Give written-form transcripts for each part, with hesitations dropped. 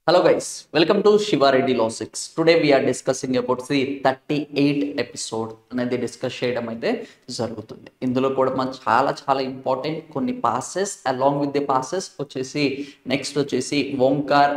Hello guys, welcome to Shiva Reddy Law 6. Today we are discussing about the 38 episode అనేది discuss చేయడం అయితే జరుగుతుంది. ఇందులో కూడా మనం చాలా ఇంపార్టెంట్ కొన్ని passes along with the passes వచ్చేసి నెక్స్ట్ వచ్చేసి ఓంకార్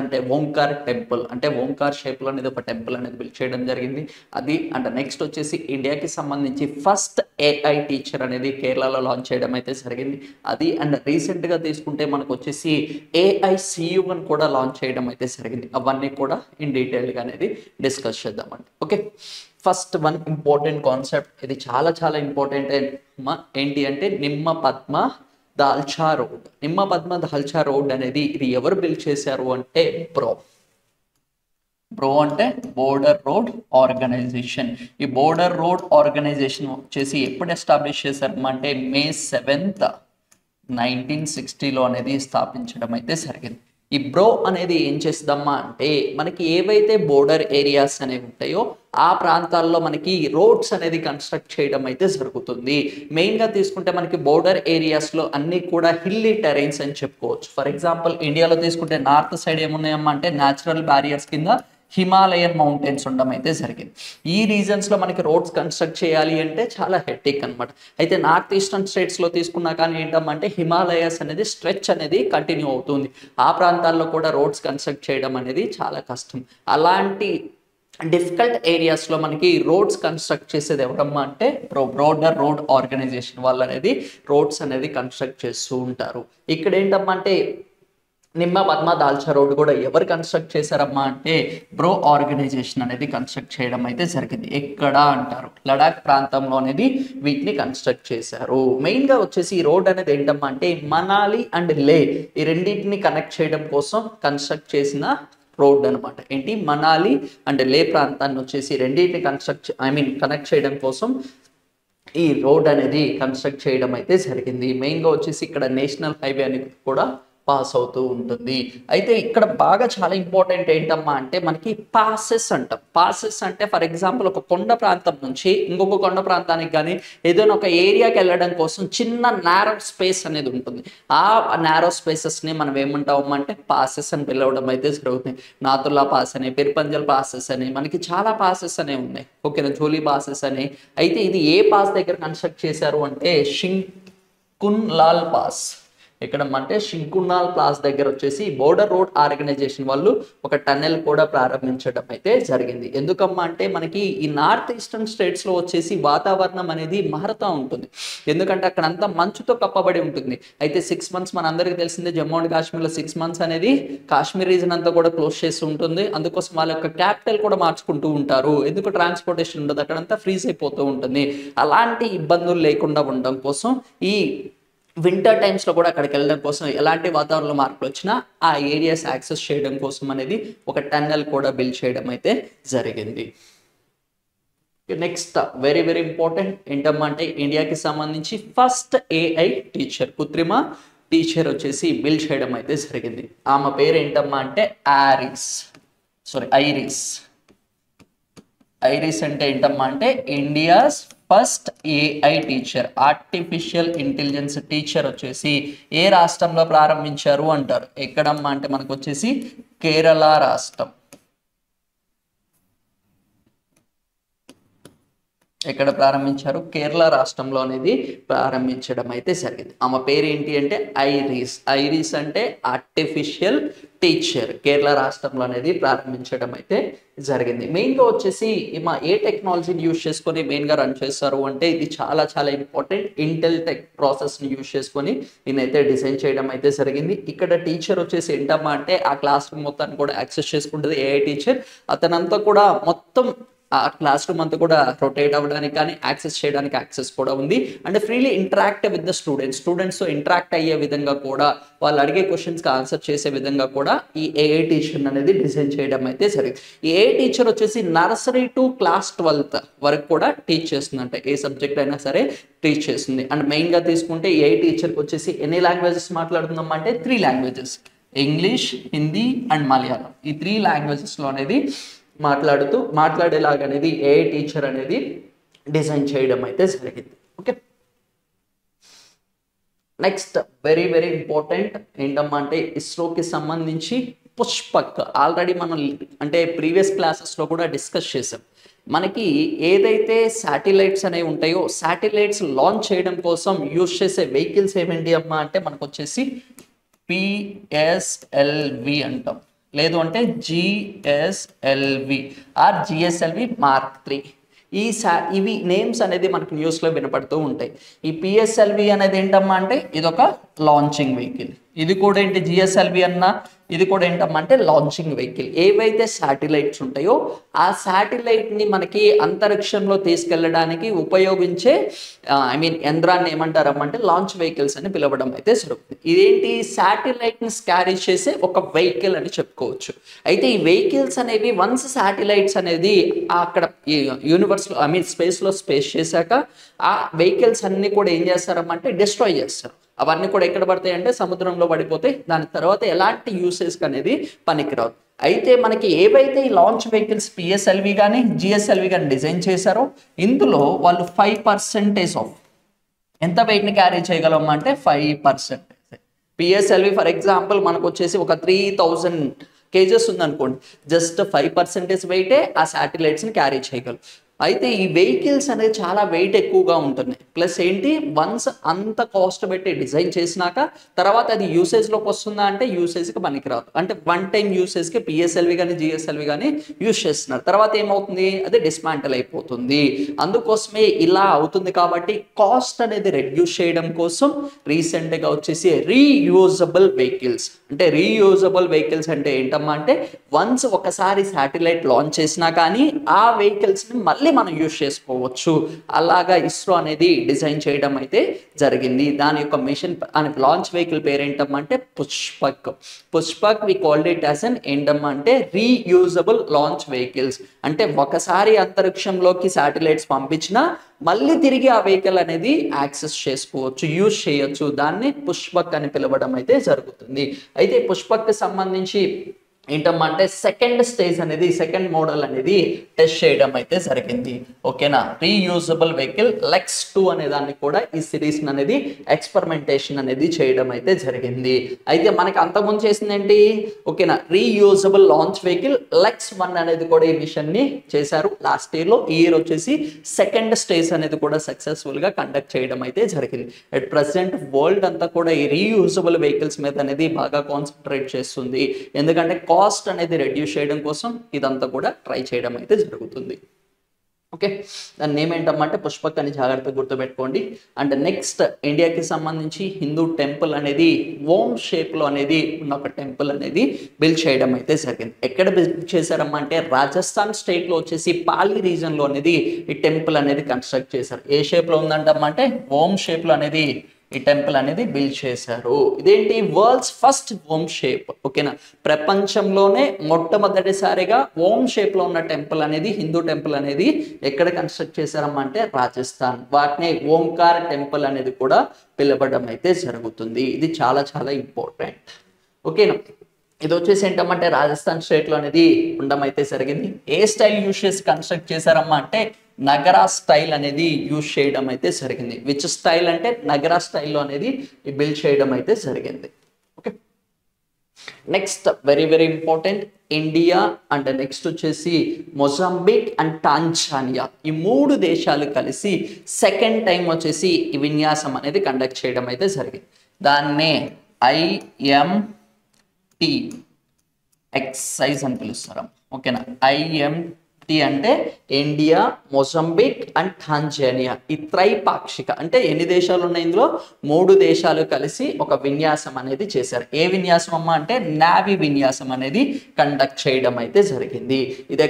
అంటే ఓంకార్ టెంపుల్ అంటే ఓంకార్ షేప్ లో అనేది ఒక టెంపుల్ అనేది బిల్డ్ చేయడం జరిగింది. అది అండ్ నెక్స్ట్ వచ్చేసి ఇండియాకి సంబంధించి ఫస్ట్ ఏఐ టీచర్ అనేది కేరళలో లాంచ్ చేయడం అయితే జరిగింది. అది అండ్ రీసెంట్ గా తీసుకుంటే మనకు వచ్చేసి ఏఐ సియుని కూడా లాంచ్ చేయడం అయితే జరిగింది. అవన్నీ కూడా ఇన్ డీటెయిల్గా అనేది డిస్కస్ చేద్దామండి. Okay, first one important concept, ఇది చాలా ఇంపార్టెంట్ ఏంటి అంటే నిమ్మ పద్మ దాల్చా రోడ్. నిమ్మ పద్మ దాల్చా రోడ్ అనేది ఇది ఎవరు బిల్డ్ చేశారు అంటే బ్రో అంటే బోర్డర్ రోడ్ ఆర్గనైజేషన్. ఈ బోర్డర్ రోడ్ ఆర్గనైజేషన్ వచ్చేసి ఎప్పుడు ఎస్టాబ్లిష్ చేశారు అంటే May 7th 1960లో అనేది స్థాపించడం అయితే జరిగింది. ఈ బ్రో అనేది ఏం చేస్తుందమ్మా అంటే మనకి ఏవైతే బోర్డర్ ఏరియాస్ అనేవి ఉంటాయో ఆ ప్రాంతాల్లో మనకి రోడ్స్ అనేది కన్స్ట్రక్ట్ చేయడం అయితే జరుగుతుంది. మెయిన్గా తీసుకుంటే మనకి బోర్డర్ ఏరియాస్లో అన్నీ కూడా హిల్లీ టెరైన్స్ అని చెప్పుకోవచ్చు. ఫర్ ఎగ్జాంపుల్ ఇండియాలో తీసుకుంటే నార్త్ సైడ్ ఏమున్నాయమ్మా అంటే న్యాచురల్ బ్యారియర్స్ కింద హిమాలయన్ మౌంటైన్స్ ఉండడం అయితే జరిగింది. ఈ రీజన్స్లో మనకి రోడ్స్ కన్స్ట్రక్ట్ చేయాలి అంటే చాలా హెక్టిక్ అనమాట. అయితే నార్త్ ఈస్టర్న్ స్టేట్స్లో తీసుకున్నా కానీ ఏంటంటే హిమాలయస్ అనేది స్ట్రెచ్ అనేది కంటిన్యూ అవుతుంది. ఆ ప్రాంతాల్లో కూడా రోడ్స్ కన్స్ట్రక్ట్ చేయడం అనేది చాలా కష్టం. అలాంటి డిఫికల్ట్ ఏరియాస్లో మనకి రోడ్స్ కన్స్ట్రక్ట్ చేసేది ఎవరమ్మా అంటే బోర్డర్ రోడ్ ఆర్గనైజేషన్ వాళ్ళు అనేది రోడ్స్ అనేది కన్స్ట్రక్ట్ చేస్తూ ఉంటారు. ఇక్కడ ఏంటమ్మా అంటే నిమ్మ పద్మ దాల్చా రోడ్ కూడా ఎవరు కన్స్ట్రక్ట్ చేశారమ్మా అంటే బ్రో ఆర్గనైజేషన్ అనేది కన్స్ట్రక్ట్ చేయడం అయితే జరిగింది. ఎక్కడ అంటారు లడాక్ ప్రాంతంలో అనేది వీటిని కన్స్ట్రక్ట్ చేశారు. మెయిన్గా వచ్చేసి ఈ రోడ్ అనేది ఏంటమ్మా అంటే మనాలి అండ్ లే ఈ రెండింటిని కనెక్ట్ చేయడం కోసం కన్స్ట్రక్ట్ చేసిన రోడ్ అనమాట. ఏంటి మనాలి అండ్ లే ప్రాంతాన్ని వచ్చేసి రెండింటిని కనెక్ట్ చేయడం కోసం ఈ రోడ్ అనేది కన్స్ట్రక్ట్ చేయడం అయితే జరిగింది. మెయిన్గా వచ్చేసి ఇక్కడ నేషనల్ హైవే అనేది కూడా పాస్ అవుతూ ఉంటుంది. అయితే ఇక్కడ బాగా చాలా ఇంపార్టెంట్ ఏంటమ్మా అంటే మనకి పాసెస్ అంటాం. పాసెస్ అంటే ఫర్ ఎగ్జాంపుల్ ఒక కొండ ప్రాంతం నుంచి ఇంకొక కొండ ప్రాంతానికి కానీ ఏదైనా ఒక ఏరియాకి వెళ్ళడం కోసం చిన్న నారో స్పేస్ అనేది ఉంటుంది. ఆ నారో స్పేసెస్ని మనం ఏమంటాం అంటే పాసెస్ అని పిలవడం అయితే జరుగుతుంది. నాతుల్లా పాస్ అని, పిర్పంజల్ పాసెస్ అని, మనకి చాలా పాసెస్ అనేవి ఉన్నాయి. ఓకేనా, జోలీ పాసెస్ అని. అయితే ఇది ఏ పాస్ దగ్గర కన్స్ట్రక్ట్ చేశారు అంటే షింకున్లాల్ పాస్. ఎక్కడ అంటే షింకున్నాల్ ప్లాస్ దగ్గర వచ్చేసి బోర్డర్ రోడ్ ఆర్గనైజేషన్ వాళ్ళు ఒక టన్నెల్ కూడా ప్రారంభించడం అయితే జరిగింది. ఎందుకమ్మా అంటే మనకి ఈ నార్త్ ఈస్టర్న్ స్టేట్స్లో వచ్చేసి వాతావరణం అనేది మారుతూ ఉంటుంది. ఎందుకంటే అక్కడ అంతా మంచుతో కప్పబడి ఉంటుంది. అయితే 6 months మన అందరికీ తెలిసిందే జమ్మూ అండ్ కాశ్మీర్లో 6 months అనేది కాశ్మీర్ రీజన్ అంతా కూడా క్లోజ్ చేసి ఉంటుంది. అందుకోసం వాళ్ళ యొక్క క్యాపిటల్ కూడా మార్చుకుంటూ ఉంటారు. ఎందుకు ట్రాన్స్పోర్టేషన్ ఉండదు, అక్కడంతా ఫ్రీజ్ అయిపోతూ ఉంటుంది. అలాంటి ఇబ్బందులు లేకుండా ఉండడం కోసం ఈ వింటర్ టైమ్స్లో కూడా అక్కడికి వెళ్ళడం కోసం ఎలాంటి వాతావరణ మార్పులు వచ్చినా ఆ ఏరియాస్ యాక్సెస్ చేయడం కోసం అనేది ఒక టన్నెల్ కూడా బిల్డ్ చేయడం అయితే జరిగింది. నెక్స్ట్ వెరీ ఇంపార్టెంట్ ఏంటమ్మా అంటే ఇండియాకి సంబంధించి ఫస్ట్ ఏఐ టీచర్ కృత్రిమ టీచర్ వచ్చేసి బిల్డ్ చేయడం అయితే జరిగింది. ఆమె పేరు ఏంటమ్మా అంటే ఐరిస్ అంటే ఏంటమ్మా అంటే India's first AI teacher artificial intelligence teacher వచ్చేసి ఏ రాష్ట్రంలో ప్రారంభించారు అంటారు. ఎక్కడమ్మా అంటే మనకు వచ్చేసి కేరళ రాష్ట్రం. ఎక్కడ ప్రారంభించారు? కేరళ రాష్ట్రంలో అనేది ప్రారంభించడం అయితే జరిగింది. ఆమె పేరు ఏంటి అంటే ఐరిస్ అంటే ఆర్టిఫిషియల్ టీచర్ కేరళ రాష్ట్రంలో అనేది ప్రారంభించడం అయితే జరిగింది. మెయిన్గా వచ్చేసి మా ఏ టెక్నాలజీని యూజ్ చేసుకొని మెయిన్గా రన్ చేస్తారు అంటే ఇది చాలా ఇంపార్టెంట్ ఇంటెల్ టెక్ ప్రాసెస్ని యూజ్ చేసుకొని దీనైతే డిజైన్ చేయడం అయితే జరిగింది. ఇక్కడ టీచర్ వచ్చేసి ఏంటమ్మా అంటే ఆ క్లాస్ రూమ్ మొత్తాన్ని కూడా యాక్సెస్ చేసుకుంటుంది ఏఐ టీచర్. అతనంతా కూడా మొత్తం ఆ క్లాస్ రూమ్ అంతా కూడా రొటేట్ అవ్వడానికి కానీ యాక్సెస్ చేయడానికి యాక్సెస్ కూడా ఉంది. And freely interact with the స్టూడెంట్స్తో ఇంటరాక్ట్ అయ్యే విధంగా కూడా వాళ్ళు అడిగే క్వశ్చన్స్కి ఆన్సర్ చేసే విధంగా కూడా ఈ ఏఐ టీచర్ అనేది డిజైన్ చేయడం అయితే జరిగింది. ఈ ఏఐ టీచర్ వచ్చేసి నర్సరీ టు క్లాస్ 12th వరకు కూడా టీచ్ చేస్తుంది. అంటే ఏ సబ్జెక్ట్ అయినా సరే టీచ్ చేస్తుంది. అండ్ మెయిన్గా తీసుకుంటే ఏఐ టీచర్కి వచ్చేసి ఎన్ని లాంగ్వేజెస్ మాట్లాడుతున్నాం అంటే 3 languages, English, Hindi and Malayalam. ఈ 3 languagesలో అనేది మాట్లాడేలాగా అనేది ఏఐ టీచర్ అనేది డిజైన్ చేయడం అయితే జరిగింది. ఓకే, నెక్స్ట్ వెరీ ఇంపార్టెంట్ ఏంటమ్మా అంటే ఇస్రోకి సంబంధించి పుష్పక్ ఆల్రెడీ మనం అంటే ప్రీవియస్ క్లాసెస్లో కూడా డిస్కస్ చేసాం. మనకి ఏదైతే శాటిలైట్స్ అనేవి ఉంటాయో శాటిలైట్స్ లాంచ్ చేయడం కోసం యూజ్ చేసే వెహికల్స్ ఏమేంటి అమ్మా అంటే మనకు వచ్చేసి పిఎస్ఎల్వి అంటాం, లేదు అంటే జిఎస్ఎల్వి ఆర్ జిఎస్ఎల్వి మార్క్ 3. ఇవి నేమ్స్ అనేది మనకు న్యూస్లో వినపడుతూ ఉంటాయి. ఈ పిఎస్ఎల్వి అనేది ఏంటమ్మా అంటే ఇదొక లాంచింగ్ వెహికల్. ఇది కూడా ఏంటి జిఎస్ఎల్వి అన్న ఇది కూడా ఏంటమ్మా అంటే లాంచింగ్ వెహికల్. ఏవైతే శాటిలైట్స్ ఉంటాయో ఆ శాటిలైట్ని మనకి అంతరిక్షంలో తీసుకెళ్ళడానికి ఉపయోగించే యంత్రాన్ని ఏమంటారమ్మా అంటే లాంచ్ వెహికల్స్ అని పిలవడం అయితే జరుగుతుంది. ఇదేంటి శాటిలైట్ని క్యారీ చేసే ఒక వెహికల్ అని చెప్పుకోవచ్చు. అయితే ఈ వెహికల్స్ అనేవి వన్స్ శాటిలైట్స్ అనేది అక్కడ యూనివర్స్లో స్పేస్లో స్పేస్ చేశాక ఆ వెహికల్స్ అన్ని కూడా ఏం చేస్తారమ్మా అంటే డిస్ట్రాయ్ చేస్తారు. అవన్నీ కూడా ఎక్కడ పడతాయి అంటే సముద్రంలో పడిపోతాయి. దాని తర్వాత ఎలాంటి యూసేజ్కి అనేది పనికిరాదు. అయితే మనకి ఏవైతే ఈ లాంచ్ వెహికల్స్ పిఎస్ఎల్వి కానీ జిఎస్ఎల్వి కానీ డిజైన్ చేశారో ఇందులో వాళ్ళు 5% ఆఫ్ ఎంత వెయిట్ని క్యారీ చేయగలమా అంటే 5%. పిఎస్ఎల్వి ఫర్ ఎగ్జాంపుల్ మనకు వచ్చేసి ఒక 3000 kgs ఉందనుకోండి, జస్ట్ 5% వెయిటే ఆ శాటిలైట్స్ని క్యారీ చేయగలరు. అయితే ఈ వెహికల్స్ అనేది చాలా వెయిట్ ఎక్కువగా ఉంటున్నాయి. ప్లస్ ఏంటి వన్స్ అంత కాస్ట్ పెట్టి డిజైన్ చేసినాక తర్వాత అది యూసేజ్లోకి వస్తుందా అంటే యూసేజ్కి పనికిరాదు. అంటే వన్ టైం యూసేజ్కి పిఎస్ఎల్వి కానీ జిఎస్ఎల్వి కానీ యూజ్ చేస్తున్నారు. తర్వాత ఏమవుతుంది అది డిస్మాంటల్ అయిపోతుంది. అందుకోసమే ఇలా అవుతుంది. కాబట్టి కాస్ట్ అనేది రెడ్యూస్ చేయడం కోసం రీసెంట్గా వచ్చేసి రీయూజబుల్ వెహికల్స్ అంటే రీయూజబుల్ వెహికల్స్ అంటే ఏంటమ్మా అంటే వన్స్ ఒకసారి శాటిలైట్ లాంచ్ చేసినా కానీ ఆ వెహికల్స్ని మళ్ళీ మనం యూజ్ చేసుకోవచ్చు. అలాగా ఇస్రో అనేది డిజైన్ చేయడం అయితే జరిగింది. దాని యొక్క మిషన్ లాంచ్ వెహికల్ పేరేంటమ్మా అంటే Pushpak. Pushpak we called it as an ఏంటమ్మా అంటే రీయూజబుల్ లాంచ్ వెహికల్స్. అంటే ఒకసారి అంతరిక్షంలోకి శాటిలైట్స్ పంపించినా మళ్ళీ తిరిగి ఆ వెహికల్ అనేది యాక్సెస్ చేసుకోవచ్చు, యూజ్ చేయొచ్చు. దాన్ని పుష్పక్ అని పిలవడం అయితే జరుగుతుంది. అయితే పుష్పక్కి సంబంధించి ఏంటమ్మా అంటే సెకండ్ స్టేజ్ అనేది సెకండ్ మోడల్ అనేది టెస్ట్ చేయడం అయితే జరిగింది. ఓకేనా. రీయూజబుల్ వెహికల్ లెక్స్ 2 అనే దాన్ని కూడా ఈ సిరీస్ అనేది ఎక్స్పెరిమెంటేషన్ అనేది చేయడం అయితే జరిగింది. అయితే మనకి అంతకుముందు చేసింది ఏంటి ఓకేనా రీయూజబుల్ లాంచ్ వెహికల్ లెక్స్ 1 అనేది కూడా ఈ మిషన్ ని చేశారు లాస్ట్ ఇయర్ లో. ఈ ఇయర్ వచ్చేసి సెకండ్ స్టేజ్ అనేది కూడా సక్సెస్ఫుల్ గా కండక్ట్ చేయడం అయితే జరిగింది. అట్ ప్రెసెంట్ వరల్డ్ అంతా కూడా ఈ రీయూజబుల్ వెహికల్స్ మీద అనేది బాగా కాన్సన్ట్రేట్ చేస్తుంది. ఎందుకంటే కాస్ట్ అనేది రెడ్యూస్ చేయడం కోసం ఇదంతా కూడా ట్రై చేయడం అయితే జరుగుతుంది. ఓకే, దాని నేమ్ ఏంటమ్మంటే పుష్పక్ అని జాగ్రత్తగా గుర్తుపెట్టుకోండి. అండ్ నెక్స్ట్ ఇండియాకి సంబంధించి హిందూ టెంపుల్ అనేది ఓం షేప్లో అనేది ఉన్న ఒక టెంపుల్ అనేది బిల్డ్ చేయడం అయితే జరిగింది. ఎక్కడ బిల్డ్ చేశారమ్మా అంటే రాజస్థాన్ స్టేట్లో వచ్చేసి పాలి రీజన్లో అనేది ఈ టెంపుల్ అనేది కన్స్ట్రక్ట్ చేశారు. ఏ షేప్లో ఉందంటమ్మా అంటే ఓం షేప్లో అనేది ఈ టెంపుల్ అనేది బిల్డ్ చేశారు. ఇదేంటి వరల్డ్స్ ఫస్ట్ ఓం షేప్. ఓకేనా, ప్రపంచంలోనే మొట్టమొదటిసారిగా ఓం షేప్ లో ఉన్న టెంపుల్ అనేది హిందూ టెంపుల్ అనేది ఎక్కడ కన్స్ట్రక్ట్ చేశారమ్మా అంటే రాజస్థాన్. వాటిని ఓంకార్ టెంపుల్ అనేది కూడా పిలవడం అయితే జరుగుతుంది. ఇది చాలా చాలా ఇంపార్టెంట్. ఓకేనా, ఇది వచ్చేసి ఏంటమ్మంటే రాజస్థాన్ స్టేట్లో అనేది ఉండడం అయితే జరిగింది. ఏ స్టైల్ యూజ్ చేసి కన్స్ట్రక్ట్ చేశారమ్మా అంటే నగరా స్టైల్ అనేది యూజ్ చేయడం అయితే జరిగింది. విచ్ స్టైల్ అంటే నగరా స్టైల్లో అనేది బిల్డ్ చేయడం అయితే జరిగింది. Okay, next very very important India and next వచ్చేసి మొజాంబిక్ అండ్ టాంజానియా, ఈ 3 దేశాలు కలిసి సెకండ్ టైం వచ్చేసి ఈ విన్యాసం అనేది కండక్ట్ చేయడం అయితే జరిగింది. దాన్నే IMT ఎక్సైజ్ అని పిలుస్తారు. ఓకేనా, IMT అంటే ఇండియా, మొజాంబిక్ అండ్ టాంజానియా, ఈ త్రైపాక్షిక అంటే ఎన్ని దేశాలు ఉన్నాయి ఇందులో 3 దేశాలు కలిసి ఒక విన్యాసం అనేది చేశారు. ఏ విన్యాసం అమ్మా అంటే నావీ విన్యాసం అనేది కండక్ట్ చేయడం అయితే జరిగింది. ఇది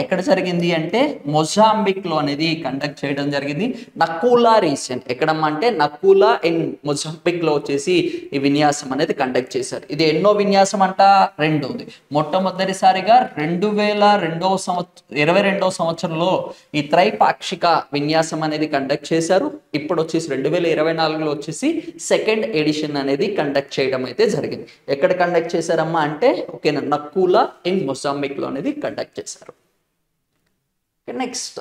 ఎక్కడ జరిగింది అంటే మొజాంబిక్ లో అనేది కండక్ట్ చేయడం జరిగింది. నకూలా రీజియన్ ఎక్కడమ్మా అంటే నకూలా ఇన్ మొజాంబిక్ లో వచ్చేసి ఈ విన్యాసం అనేది కండక్ట్ చేశారు. ఇది ఎన్నో విన్యాసం అంట 2ది. మొట్టమొదటిసారిగా 2022వ సంవత్సరంలో ఈ త్రైపాక్షిక విన్యాసం అనేది కండక్ట్ చేశారు. ఇప్పుడు వచ్చేసి 2024లో వచ్చేసి సెకండ్ ఎడిషన్ అనేది కండక్ట్ చేయడం అయితే జరిగింది. ఎక్కడ కండక్ట్ చేశారమ్మా అంటే ఓకేనా నకూలా ఇన్ మొజాంబిక్ లో అనేది కండక్ట్ చేశారు. Next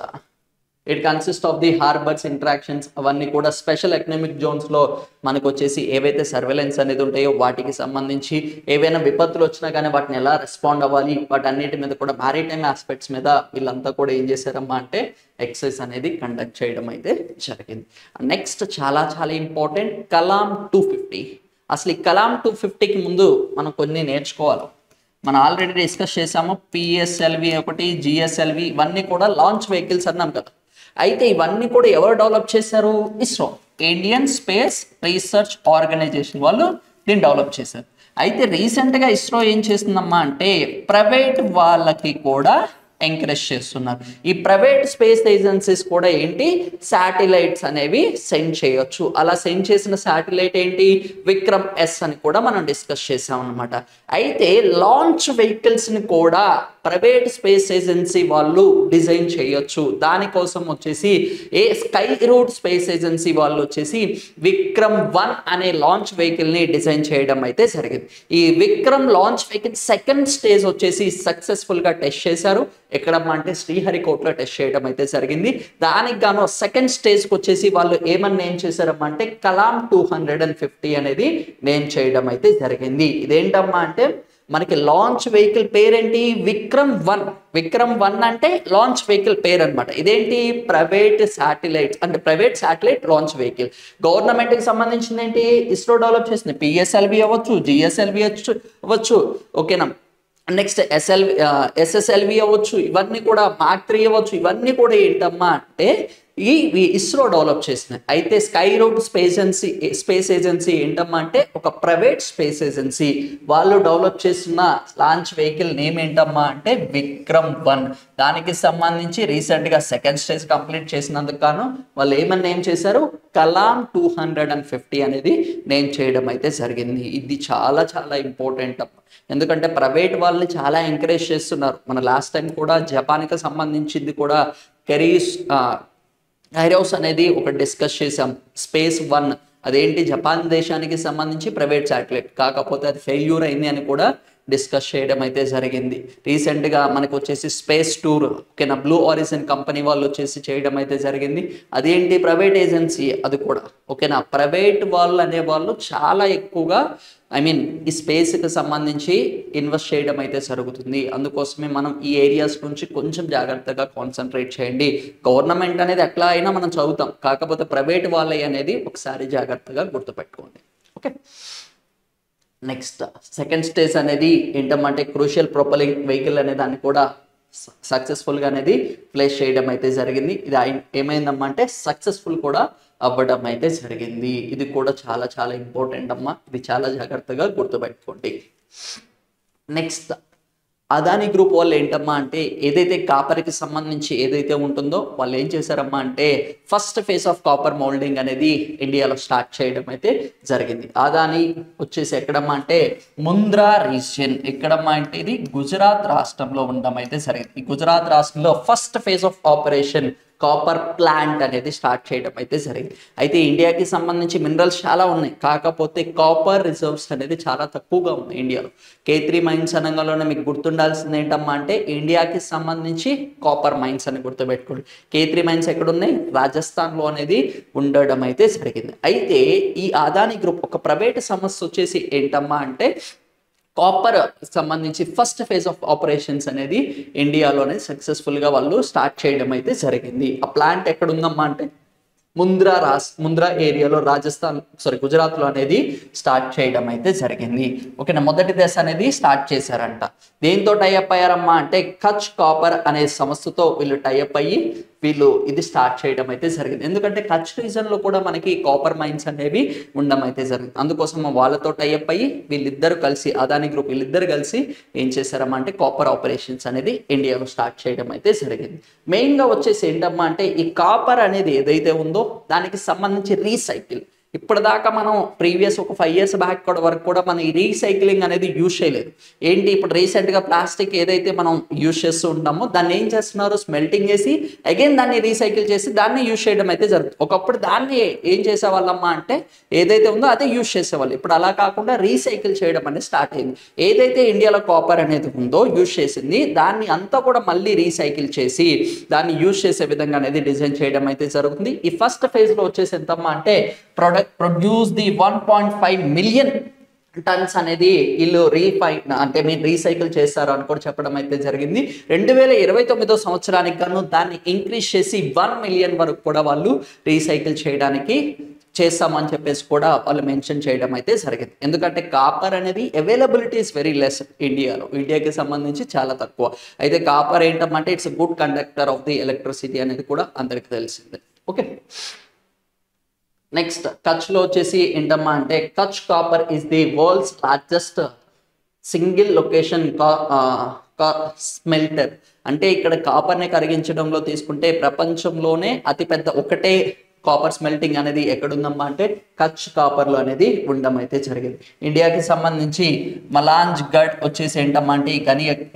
it consist of the harbours interactions అవన్నీ కూడా స్పెషల్ ఎకనామిక్ జోన్స్లో మనకు వచ్చేసి ఏవైతే సర్వేలెన్స్ అనేది ఉంటాయో వాటికి సంబంధించి ఏవైనా విపత్తులు వచ్చినా కానీ వాటిని ఎలా రెస్పాండ్ అవ్వాలి వాటన్నిటి మీద కూడా మ్యారిటైమ్ ఆస్పెక్ట్స్ మీద వీళ్ళంతా కూడా ఏం చేశారమ్మా అంటే ఎక్సర్సైజ్ అనేది కండక్ట్ చేయడం అయితే జరిగింది. నెక్స్ట్ చాలా చాలా ఇంపార్టెంట్ కలాం 250. అసలు ఈ కలాం 250కి ముందు మనం కొన్ని నేర్చుకోవాలి. మనం ఆల్రెడీ డిస్కస్ చేసాము పిఎస్ఎల్వి ఒకటి, జిఎస్ఎల్వి ఇవన్నీ కూడా లాంచ్ వెహికల్స్ అన్నాం కదా. అయితే ఇవన్నీ కూడా ఎవరు డెవలప్ చేశారు? ISRO, Indian space research organisation వాళ్ళు దీన్ని డెవలప్ చేశారు. అయితే రీసెంట్గా ఇస్రో ఏం చేస్తుందమ్మా అంటే ప్రైవేట్ వాళ్ళకి కూడా ఎంకరేజ్ చేస్తున్నారు. ఈ ప్రైవేట్ స్పేస్ ఏజెన్సీస్ కూడా ఏంటి శాటిలైట్స్ అనేవి సెండ్ చేయొచ్చు. అలా సెండ్ చేసిన శాటిలైట్ ఏంటి విక్రమ్ ఎస్ అని కూడా మనం డిస్కస్ చేసాం అనమాట. అయితే లాంచ్ వెహికల్స్ని కూడా ప్రైవేట్ స్పేస్ ఏజెన్సీ వాళ్ళు డిజైన్ చేయొచ్చు. దానికోసం వచ్చేసి స్కై రూట్ స్పేస్ ఏజెన్సీ వాళ్ళు వచ్చేసి విక్రమ్ 1 అనే లాంచ్ వెహికల్ని డిజైన్ చేయడం అయితే జరిగింది. ఈ Vikram launch vehicle second stage వచ్చేసి సక్సెస్ఫుల్గా టెస్ట్ చేశారు. ఎక్కడమ్మా అంటే శ్రీహరికోటలో టెస్ట్ చేయడం అయితే జరిగింది. దానికి గాను సెకండ్ స్టేజ్కి వచ్చేసి వాళ్ళు ఏమని నేమ్ చేశారమ్మా అంటే కలాం 250 అనేది నేమ్ చేయడం అయితే జరిగింది. ఇదేంటమ్మా అంటే మనకి లాంచ్ వెహికల్ పేరేంటి విక్రమ్ 1. విక్రమ్ 1 అంటే లాంచ్ వెహికల్ పేరు అనమాట. ఇదేంటి ప్రైవేట్ శాటిలైట్ అంటే ప్రైవేట్ శాటిలైట్ లాంచ్ వెహికల్. గవర్నమెంట్కి సంబంధించింది ఏంటి ఇస్రో డెవలప్ చేసింది. పిఎస్ఎల్వి అవ్వచ్చు, జిఎస్ఎల్వి అవ్వచ్చు, ఓకేనా. నెక్స్ట్ ఎస్ఎస్ఎల్వి అవ్వచ్చు, ఇవన్నీ కూడా మార్క్ 3 అవ్వచ్చు. ఇవన్నీ కూడా ఏంటమ్మా అంటే ఇస్రో డెవలప్ చేసినాయి. అయితే స్కై రూట్ స్పేస్ ఏజెన్సీ ఏంటమ్మా అంటే ఒక ప్రైవేట్ స్పేస్ ఏజెన్సీ. వాళ్ళు డెవలప్ చేస్తున్న లాంచ్ వెహికల్ నేమ్ ఏంటమ్మా అంటే విక్రమ్ 1. దానికి సంబంధించి రీసెంట్గా సెకండ్ స్టేజ్ కంప్లీట్ చేసినందుకు గాను వాళ్ళు ఏమని నేమ్ చేశారు కలాం 250 అనేది నేమ్ చేయడం అయితే జరిగింది. ఇది చాలా చాలా ఇంపార్టెంట్ అమ్మా. ఎందుకంటే ప్రైవేట్ వాళ్ళని చాలా ఎంకరేజ్ చేస్తున్నారు. మన లాస్ట్ టైం కూడా జపాన్కి సంబంధించింది కూడా కైరోస్ అనేది ఒక డిస్కస్ చేసాం. స్పేస్ 1 అదేంటి జపాన్ దేశానికి సంబంధించి ప్రైవేట్ శాటిలైట్, కాకపోతే అది ఫెయిల్యూర్ అయింది అని కూడా డిస్కస్ చేయడం అయితే జరిగింది. రీసెంట్గా మనకు వచ్చేసి స్పేస్ టూర్ ఓకేనా బ్లూ ఆరిజిన్ కంపెనీ వాళ్ళు వచ్చేసి చేయడం అయితే జరిగింది. అదేంటి ప్రైవేట్ ఏజెన్సీ అది కూడా ఓకేనా. ప్రైవేట్ వాళ్ళు అనేవాళ్ళు చాలా ఎక్కువగా ఈ స్పేస్కి సంబంధించి ఇన్వెస్ట్ చేయడం అయితే జరుగుతుంది. అందుకోసమే మనం ఈ ఏరియాస్ నుంచి కొంచెం జాగ్రత్తగా కాన్సన్ట్రేట్ చేయండి. గవర్నమెంట్ అనేది ఎట్లా అయినా మనం చదువుతాం, కాకపోతే ప్రైవేట్ వాళ్ళే అనేది ఒకసారి జాగ్రత్తగా గుర్తుపెట్టుకోండి. ఓకే, నెక్స్ట్ సెకండ్ స్టేజ్ అనేది ఏంటంటే క్రూషియల్ ప్రొపలింగ్ వెహికల్ అనే దాన్ని కూడా సక్సెస్ఫుల్గా అనేది ప్లేస్ చేయడం అయితే జరిగింది. ఇది ఏమైందమ్మా అంటే సక్సెస్ఫుల్ కూడా అవ్వడం అయితే జరిగింది. ఇది కూడా చాలా చాలా ఇంపార్టెంట్ అమ్మా. ఇది చాలా జాగ్రత్తగా గుర్తుపెట్టుకోండి. నెక్స్ట్ అదానీ గ్రూప్ వాళ్ళు ఏంటమ్మా అంటే ఏదైతే కాపర్కి సంబంధించి ఏదైతే ఉంటుందో వాళ్ళు ఏం చేశారమ్మా అంటే first phase of copper moulding అనేది ఇండియాలో స్టార్ట్ చేయడం అయితే జరిగింది. అదానీ వచ్చేసి ఎక్కడమ్మా అంటే ముంద్రా రీజియన్, ఎక్కడమ్మా అంటే ఇది గుజరాత్ రాష్ట్రంలో ఉండడం అయితే జరిగింది. ఈ గుజరాత్ రాష్ట్రంలో first phase of operation copper plant అనేది స్టార్ట్ చేయడం అయితే జరిగింది. అయితే ఇండియాకి సంబంధించి మినరల్స్ చాలా ఉన్నాయి, కాకపోతే కాపర్ రిజర్వ్స్ అనేది చాలా తక్కువగా ఉన్నాయి ఇండియాలో. K3 మైన్స్ అనగానే మీకు గుర్తుండాల్సింది ఏంటమ్మా అంటే ఇండియాకి సంబంధించి కాపర్ మైన్స్ అని గుర్తుపెట్టుకోండి. K3 మైన్స్ ఎక్కడున్నాయి రాజస్థాన్లో అనేది ఉండడం అయితే జరిగింది. అయితే ఈ అదానీ గ్రూప్ ఒక ప్రైవేట్ సంస్థ వచ్చేసి ఏంటమ్మా అంటే కాపర్ సంబంధించి ఫస్ట్ ఫేజ్ ఆఫ్ ఆపరేషన్స్ అనేది ఇండియాలోనే సక్సెస్ఫుల్గా వాళ్ళు స్టార్ట్ చేయడం అయితే జరిగింది. ఆ ప్లాంట్ ఎక్కడ ఉందమ్మా అంటే ముంద్రా ఏరియాలో గుజరాత్లో అనేది స్టార్ట్ చేయడం అయితే జరిగింది. ఓకేనా, మొదటి దశ అనేది స్టార్ట్ చేశారంట. దేంతో టైఅప్ అయ్యారమ్మా అంటే కచ్ కాపర్ అనే సంస్థతో వీళ్ళు టైఅప్ అయ్యి వీళ్ళు ఇది స్టార్ట్ చేయడం అయితే జరిగింది. ఎందుకంటే కచ్ రీజన్లో కూడా మనకి కాపర్ మైన్స్ అనేవి ఉండడం అయితే జరిగింది. అందుకోసం వాళ్ళతో టైఅప్ అయ్యి వీళ్ళిద్దరు కలిసి అదానీ గ్రూప్ వీళ్ళిద్దరు కలిసి ఏం చేశారమ్మా అంటే కాపర్ ఆపరేషన్స్ అనేది ఇండియాలో స్టార్ట్ చేయడం అయితే జరిగింది. మెయిన్గా వచ్చేసి ఏంటమ్మా అంటే ఈ కాపర్ అనేది ఏదైతే ఉందో దానికి సంబంధించి రీసైకిల్ ఇప్పటిదాకా మనం ప్రీవియస్ ఒక 5 years బ్యాక్ కూడా వరకు కూడా మనం ఈ రీసైక్లింగ్ అనేది యూజ్ చేయలేదు. ఏంటి ఇప్పుడు రీసెంట్గా ప్లాస్టిక్ ఏదైతే మనం యూజ్ చేస్తూ ఉంటామో దాన్ని ఏం చేస్తున్నారు, స్మెల్టింగ్ చేసి అగైన్ దాన్ని రీసైకిల్ చేసి దాన్ని యూజ్ చేయడం అయితే జరుగుతుంది. ఒకప్పుడు దాన్ని ఏం చేసేవాళ్ళమ్మా అంటే ఏదైతే ఉందో అదే యూజ్ చేసేవాళ్ళు. ఇప్పుడు అలా కాకుండా రీసైకిల్ చేయడం అనేది స్టార్ట్ అయింది. ఏదైతే ఇండియాలో కాపర్ అనేది ఉందో యూజ్ చేసింది దాన్ని అంతా కూడా మళ్ళీ రీసైకిల్ చేసి దాన్ని యూజ్ చేసే విధంగా అనేది డిజైన్ చేయడం అయితే జరుగుతుంది. ఈ ఫస్ట్ ఫేజ్లో వచ్చేసి ఎంతమ్మా అంటే ప్రొడ్యూస్ ది 1.5 million టన్స్ అనేది వీళ్ళు రీసైకిల్ చేస్తారు అని కూడా చెప్పడం అయితే జరిగింది. 2029 సంవత్సరానికి గాను దాన్ని ఇంక్రీజ్ చేసి 1 million వరకు కూడా వాళ్ళు రీసైకిల్ చేయడానికి చేస్తామని చెప్పేసి కూడా వాళ్ళు మెన్షన్ చేయడం అయితే జరిగింది. ఎందుకంటే కాపర్ అనేది అవైలబిలిటీ ఇస్ వెరీ లెస్ ఇండియాకి సంబంధించి చాలా తక్కువ. అయితే కాపర్ ఏంటంటే it's good conductor of the electricity అనేది కూడా అందరికి తెలిసిందే. ఓకే, నెక్స్ట్ కచ్లో వచ్చేసి ఏంటమ్మా అంటే Kutch copper is the world's largest single location smelter. అంటే ఇక్కడ కాపర్ని కరిగించడంలో తీసుకుంటే ప్రపంచంలోనే అతిపెద్ద ఒకటే కాపర్ స్మెల్టింగ్ అనేది ఎక్కడుందమ్మా అంటే కచ్ కాపర్లో అనేది ఉండడం అయితే జరిగింది. ఇండియాకి సంబంధించి మలాంజ్ గఢ్ వచ్చేసి ఏంటమ్మా అంటే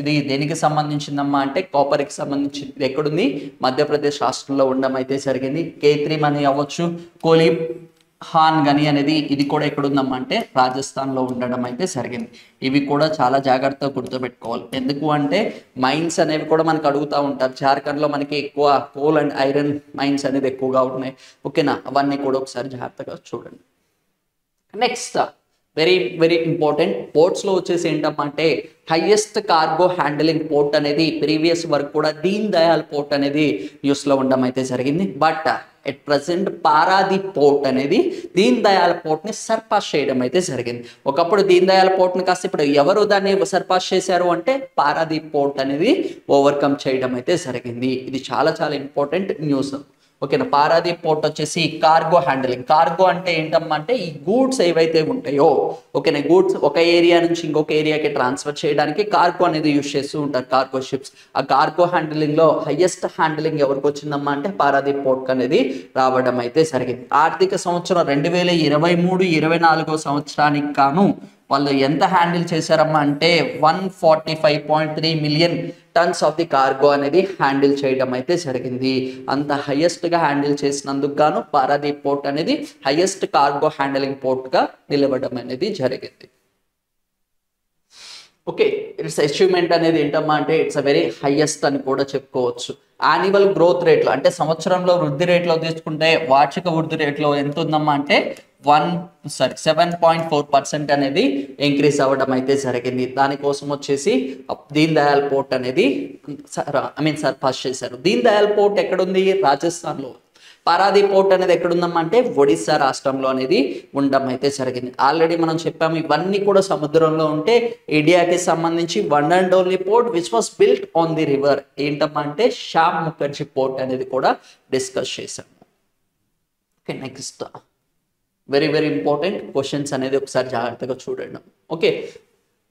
ఇది దేనికి సంబంధించిందమ్మా అంటే కాపర్కి సంబంధించి ఇది ఎక్కడుంది, మధ్యప్రదేశ్ రాష్ట్రంలో ఉండడం అయితే జరిగింది. K3 అని అవ్వచ్చు, కోలి హాన్ గని అనేది ఇది కూడా ఎక్కడుందమ్మా అంటే రాజస్థాన్లో ఉండడం అయితే జరిగింది. ఇవి కూడా చాలా జాగ్రత్తగా గుర్తుపెట్టుకోవాలి. ఎందుకు అంటే మైన్స్ అనేవి కూడా మనకు అడుగుతూ ఉంటారు. జార్ఖండ్లో మనకి ఎక్కువ కోల్ అండ్ ఐరన్ మైన్స్ అనేది ఎక్కువగా ఉన్నాయి. ఓకేనా, అవన్నీ కూడా ఒకసారి జాగ్రత్తగా చూడండి. నెక్స్ట్ వెరీ వెరీ ఇంపార్టెంట్ పోర్ట్స్లో వచ్చేసి ఏంటమ్మా అంటే హైయెస్ట్ కార్గో హ్యాండిలింగ్ పోర్ట్ అనేది ప్రీవియస్ వరకు కూడా దీన్ దయాల్ పోర్ట్ అనేది న్యూస్లో ఉండడం అయితే జరిగింది. But at present Paradip port అనేది దీన్ దయాల్ పోర్ట్ని సర్పాస్ చేయడం అయితే జరిగింది. ఒకప్పుడు దీన్ దయాల్ పోర్ట్ని కాస్త ఇప్పుడు ఎవరు దాన్ని సర్పాస్ చేశారు అంటే పారాదీప్ పోర్ట్ అనేది ఓవర్కమ్ చేయడం అయితే జరిగింది. ఇది చాలా చాలా ఇంపార్టెంట్ న్యూస్. ఓకేనా, పారాదీప్ పోర్ట్ వచ్చేసి కార్గో హ్యాండిలింగ్. కార్గో అంటే ఏంటమ్మా అంటే ఈ గూడ్స్ ఏవైతే ఉంటాయో, ఓకేనా, గూడ్స్ ఒక ఏరియా నుంచి ఇంకొక ఏరియాకి ట్రాన్స్ఫర్ చేయడానికి కార్గో అనేది యూజ్ చేస్తూ ఉంటారు, కార్గో షిప్స్. ఆ కార్గో హ్యాండిలింగ్లో హైయెస్ట్ హ్యాండిలింగ్ ఎవరికి వచ్చిందమ్మా అంటే పారాదీప్ పోర్ట్ అనేది రావడం అయితే జరిగింది. ఆర్థిక సంవత్సరం 2023-24 సంవత్సరానికి గాను వాళ్ళు ఎంత హ్యాండిల్ చేశారమ్మా అంటే 145.3 million tons of the cargo అనేది హ్యాండిల్ చేయడం అయితే జరిగింది. అంత హైయెస్ట్గా హ్యాండిల్ చేసినందుకు గాను పారాదీప్ పోర్ట్ అనేది హైయెస్ట్ కార్గో హ్యాండిలింగ్ పోర్ట్గా నిలవడం అనేది జరిగింది. ఓకే, ఇట్స్ అచీవ్మెంట్ అనేది ఏంటమ్మా అంటే ఇట్స్ అ వెరీ హైయెస్ట్ అని కూడా చెప్పుకోవచ్చు. యాన్యువల్ గ్రోత్ రేట్లో అంటే సంవత్సరంలో వృద్ధి రేట్లో తీసుకుంటే వార్షిక వృద్ధి రేట్లో ఎంత ఉందమ్మా అంటే 7.4% అనేది ఇంక్రీజ్ అవ్వడం అయితే జరిగింది. దానికోసం వచ్చేసి దీన్ దయాల్ పోర్ట్ అనేది సర్పాస్ చేశారు. దీన్ దయాల్ పోర్ట్ ఎక్కడుంది, రాజస్థాన్లో. పారాదీప్ పోర్ట్ అనేది ఎక్కడుందమ్మా అంటే ఒడిస్సా రాష్ట్రంలో అనేది ఉండడం అయితే జరిగింది. ఆల్రెడీ మనం చెప్పాము ఇవన్నీ కూడా సముద్రంలో ఉంటే ఇండియాకి సంబంధించి one and only port which was built on the river ఏంటమ్మా అంటే శ్యామ్ ముఖర్జీ పోర్ట్ అనేది కూడా డిస్కస్ చేశాము. Okay, next very very important questions అనేది ఒకసారి జాగ్రత్తగా చూడండి. Okay,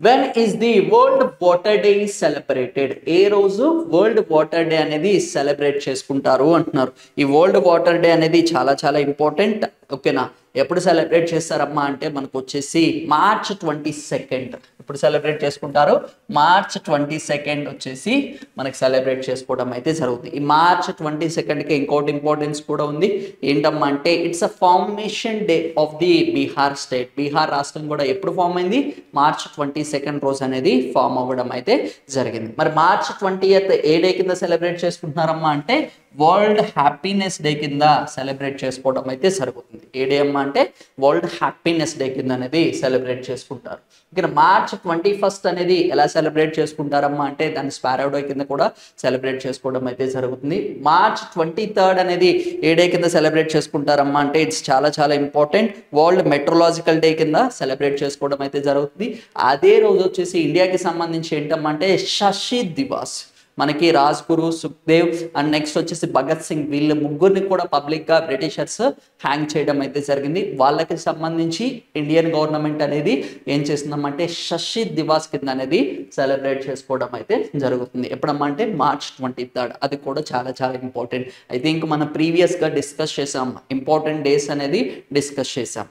when is the world water day celebrated? ఏ రోజు వరల్డ్ వాటర్ డే అనేది సెలబ్రేట్ చేసుకుంటారు అంటున్నారు. ఈ వరల్డ్ వాటర్ డే అనేది చాలా చాలా ఇంపార్టెంట్. ఓకేనా, ఎప్పుడు సెలబ్రేట్ చేస్తారమ్మా అంటే మనకు వచ్చేసి March 22. ఎప్పుడు సెలబ్రేట్ చేసుకుంటారు? March 22 వచ్చేసి మనకి సెలబ్రేట్ చేసుకోవడం అయితే జరుగుతుంది. ఈ March 22కి ఇంకోటి ఇంపార్టెన్స్ కూడా ఉంది. ఏంటమ్మా అంటే it's a formation day of the Bihar state. Bihar రాష్ట్రం కూడా ఎప్పుడు ఫామ్ అయింది? March 22 రోజు అనేది ఫామ్ అవ్వడం అయితే జరిగింది. మరి March 20th ఏ డే కింద సెలబ్రేట్ చేసుకుంటున్నారమ్మా అంటే వరల్డ్ హ్యాపీనెస్ డే కింద సెలబ్రేట్ చేసుకోవడం అయితే జరుగుతుంది. ఏ డే అమ్మా అంటే వరల్డ్ హ్యాపీనెస్ డే కింద అనేది సెలబ్రేట్ చేసుకుంటారు. ఇక్కడ March 21 అనేది ఎలా సెలబ్రేట్ చేసుకుంటారమ్మా అంటే దాన్ని స్పారో డే కింద కూడా సెలబ్రేట్ చేసుకోవడం అయితే జరుగుతుంది. March 23 అనేది ఏ డే కింద సెలబ్రేట్ చేసుకుంటారమ్మా అంటే ఇట్స్ చాలా చాలా ఇంపార్టెంట్. వరల్డ్ మెట్రోలాజికల్ డే కింద సెలబ్రేట్ చేసుకోవడం అయితే జరుగుతుంది. అదే రోజు వచ్చేసి ఇండియాకి సంబంధించి ఏంటమ్మా అంటే శశి దివాస్. మనకి రాజ్గురు, సుఖ్దేవ్ అండ్ నెక్స్ట్ వచ్చేసి భగత్ సింగ్, వీళ్ళ ముగ్గురిని కూడా పబ్లిక్గా బ్రిటిషర్స్ హ్యాంగ్ చేయడం అయితే జరిగింది. వాళ్ళకి సంబంధించి ఇండియన్ గవర్నమెంట్ అనేది ఏం చేస్తుందమ్మంటే షహీద్ దివాస్ కింద అనేది సెలబ్రేట్ చేసుకోవడం అయితే జరుగుతుంది. ఎప్పుడమ్మా అంటే March 23. అది కూడా చాలా చాలా ఇంపార్టెంట్. ఐ థింక్ మనం ప్రీవియస్గా డిస్కస్ చేసాం, ఇంపార్టెంట్ డేస్ అనేది డిస్కస్ చేసాం.